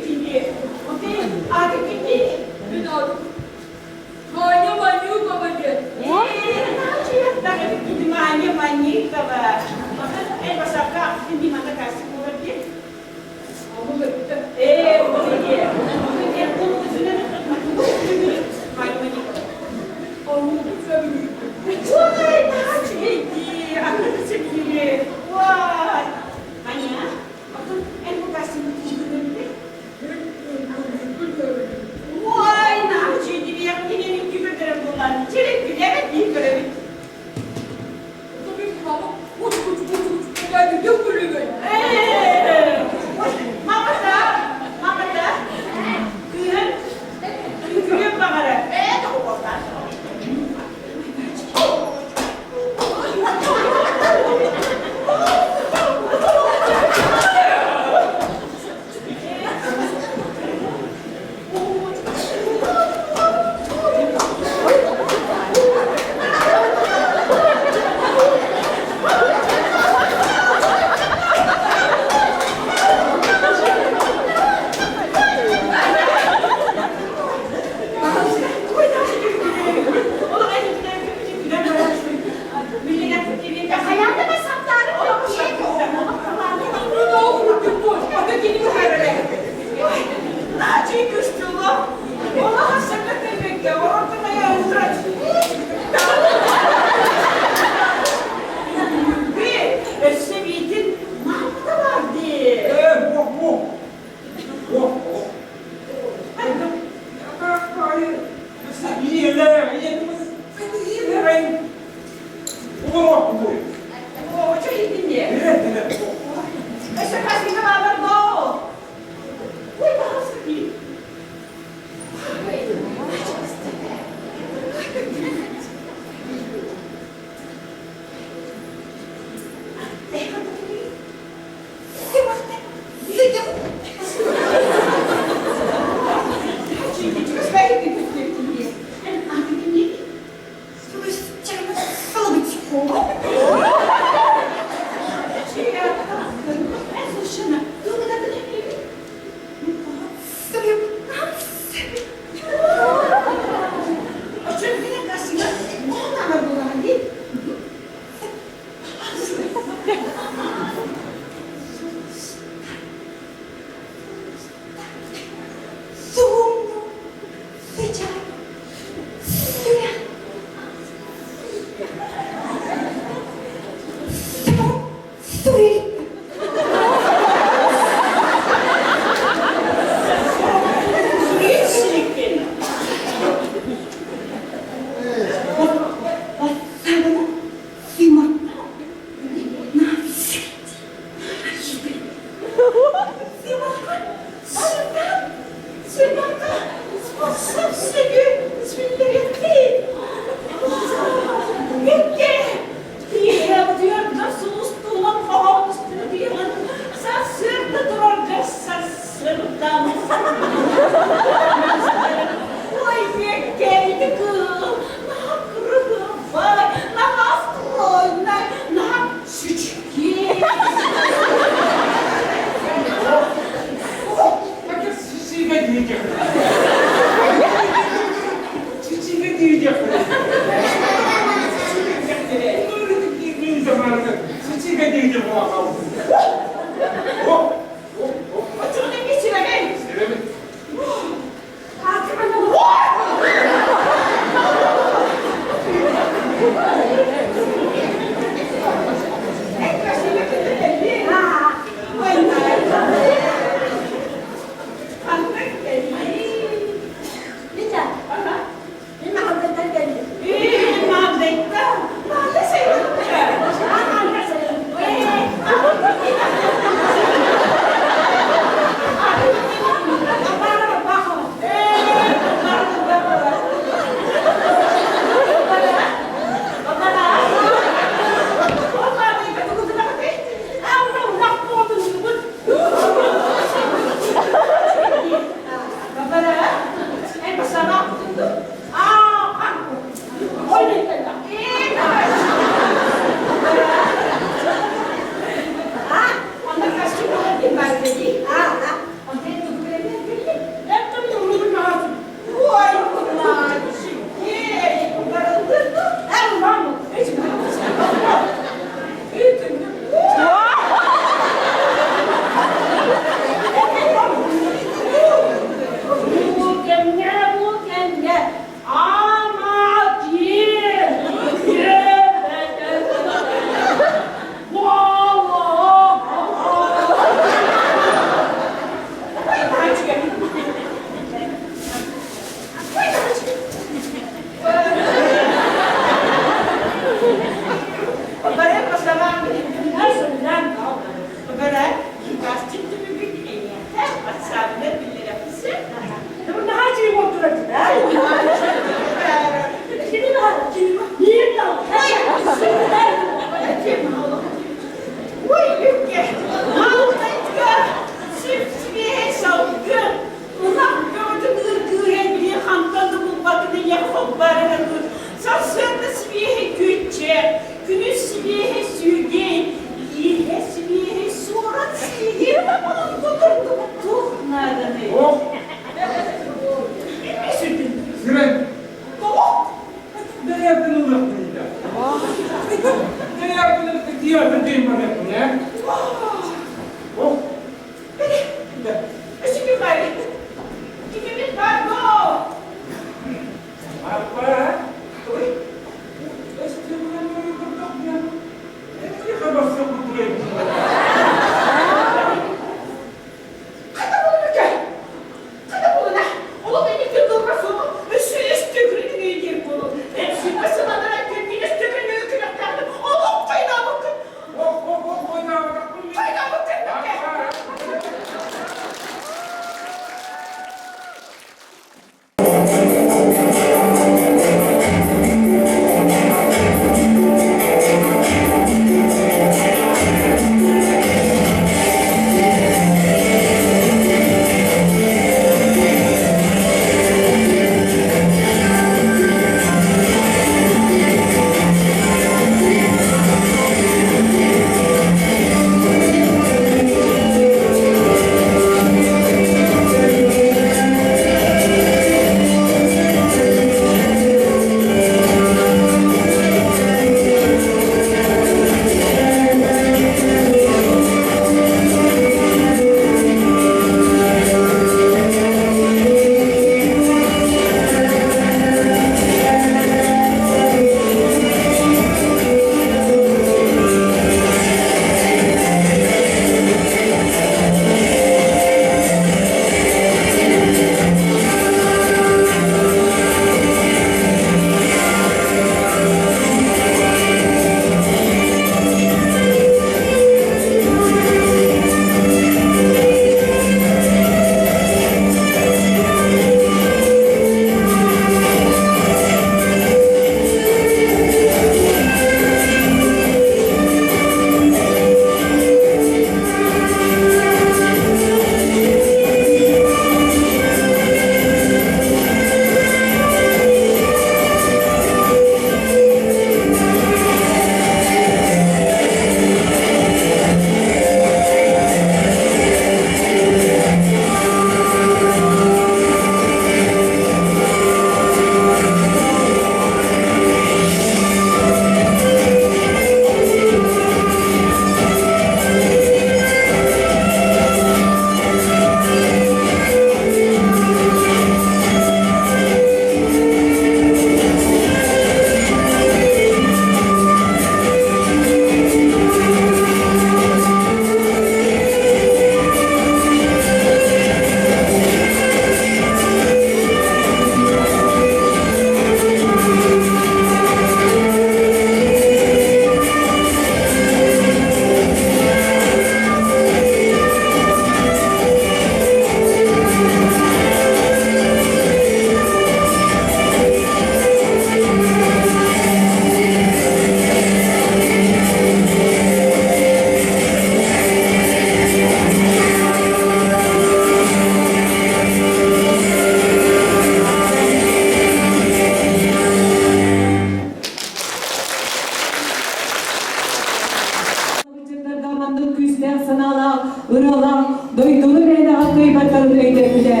дойдулы бәйді кыйбаттарын өйдекілі.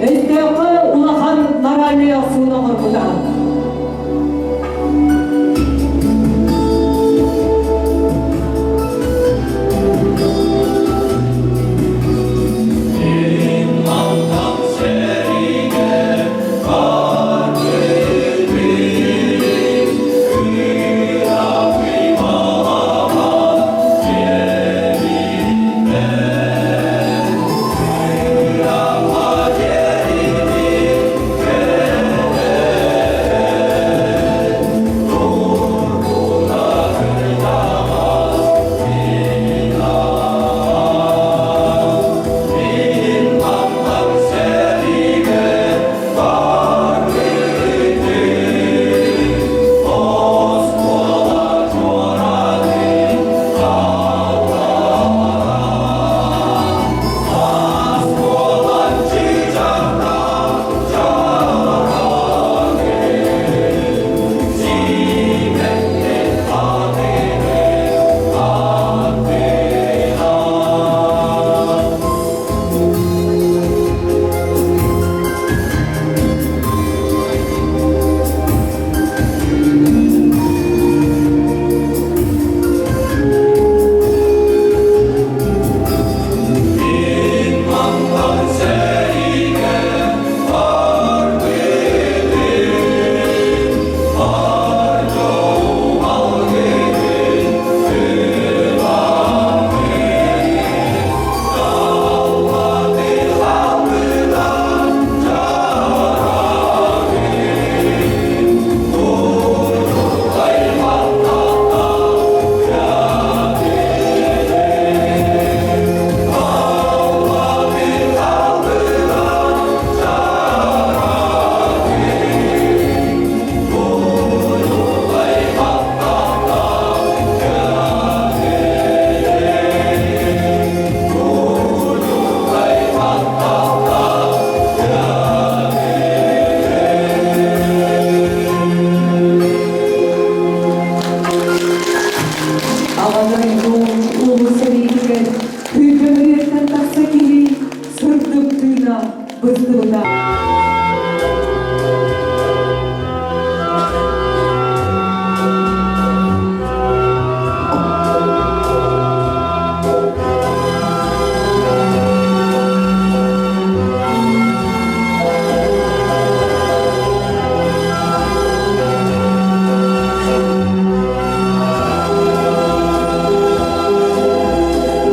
Өстеқі улахан моральный асуына құрбыдан.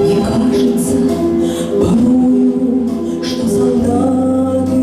Мне кажется порою, что солдаты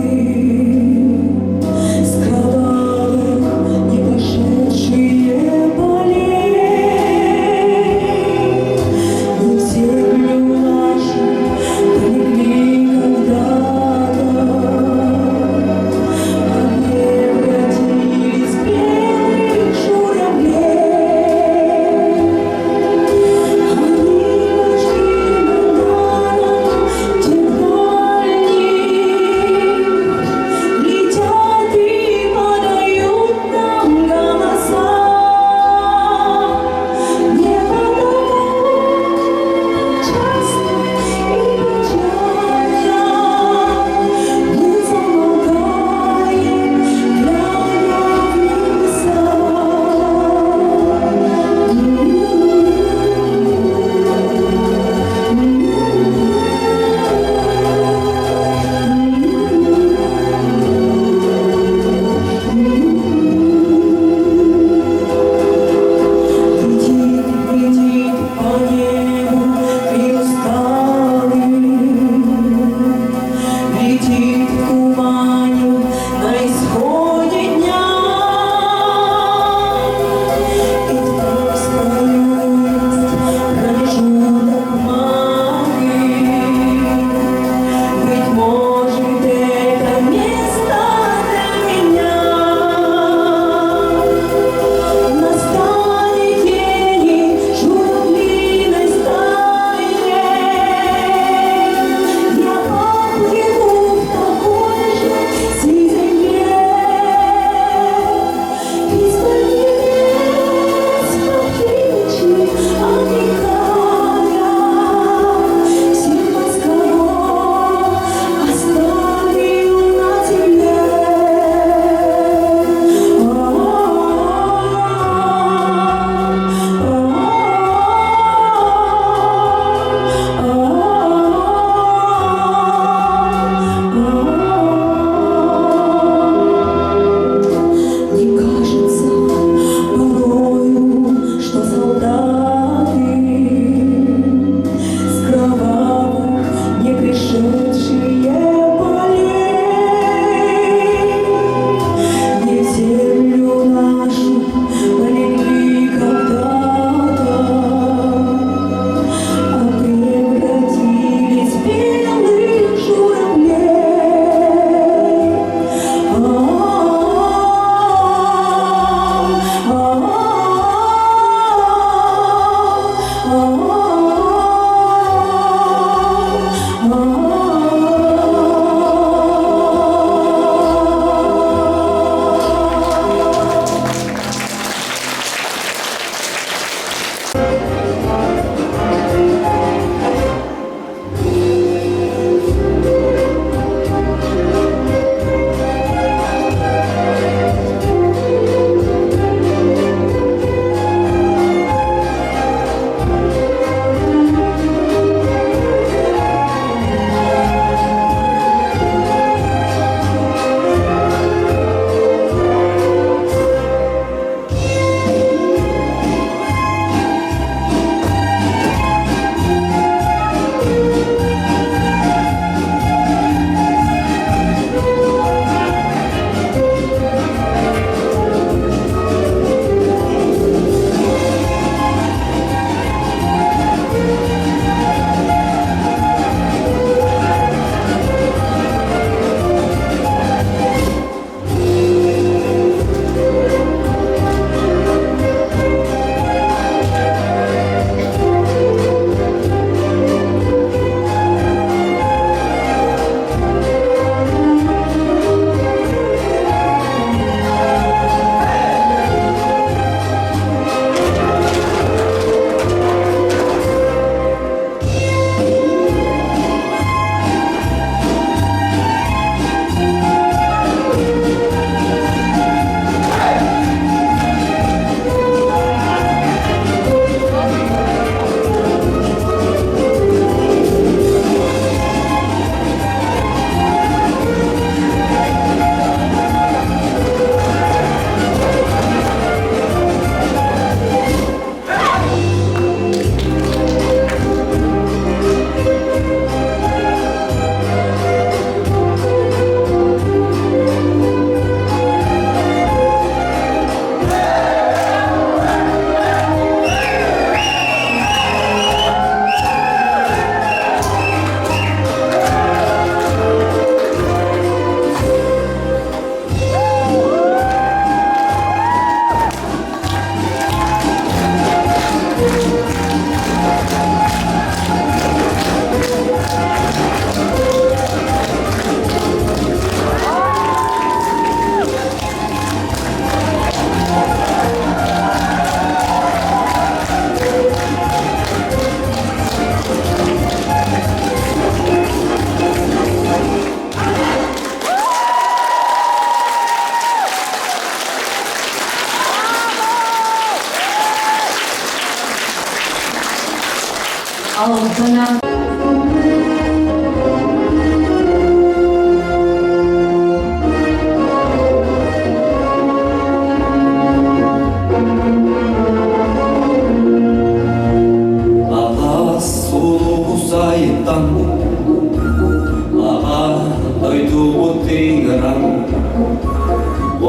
тыйгырам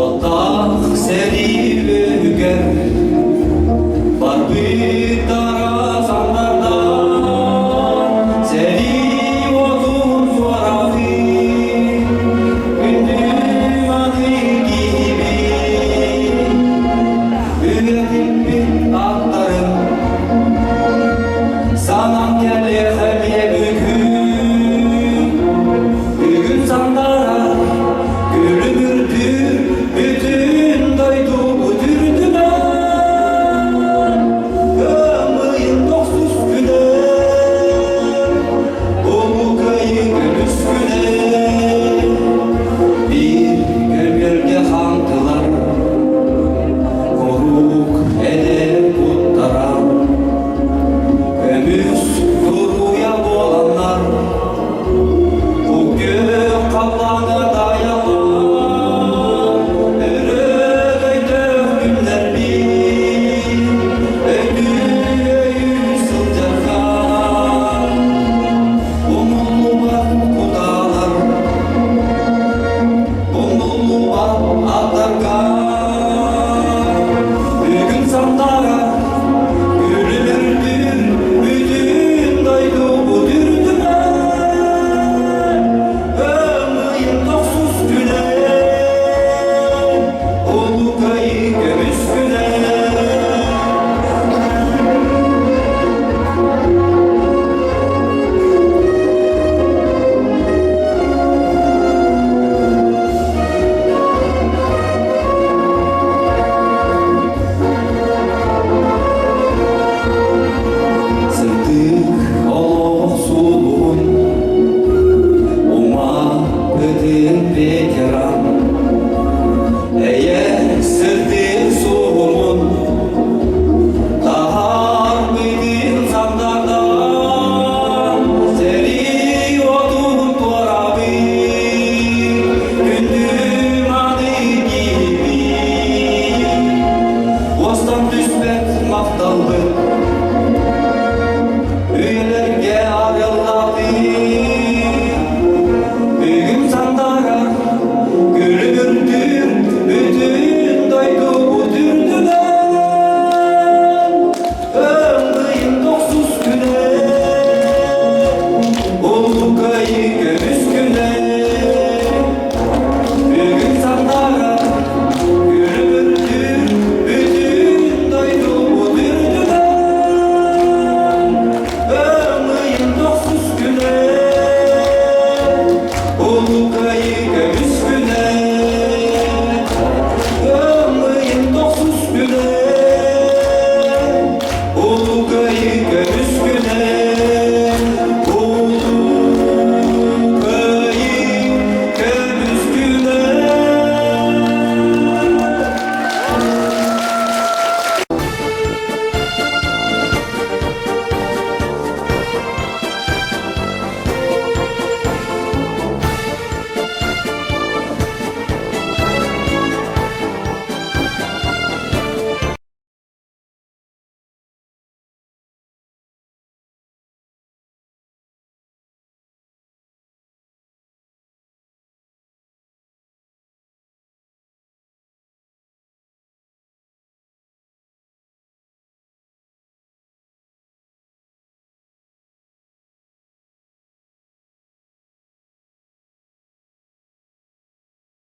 Отақ сәри өгер Бар бүт аразандардан Сәри отын суарады Күнді маны киби Үгетім бит аттарым Санам келе хәле бүгін сандара гүлі бүрдір бүтін дойду дүрдімін өмайын тоқсыз күні ұлы көйі күміс күні бір көлгерге қантылар корук әдеп бұттара көміс тұруя боланlar Kaplanı dayalan Örögey dökümler bir Öylüyün sılcakan Umullu var kudalar Umullu var atarkan Bugün sandara Gülürdür bütün daydı bu dürdüme Ветер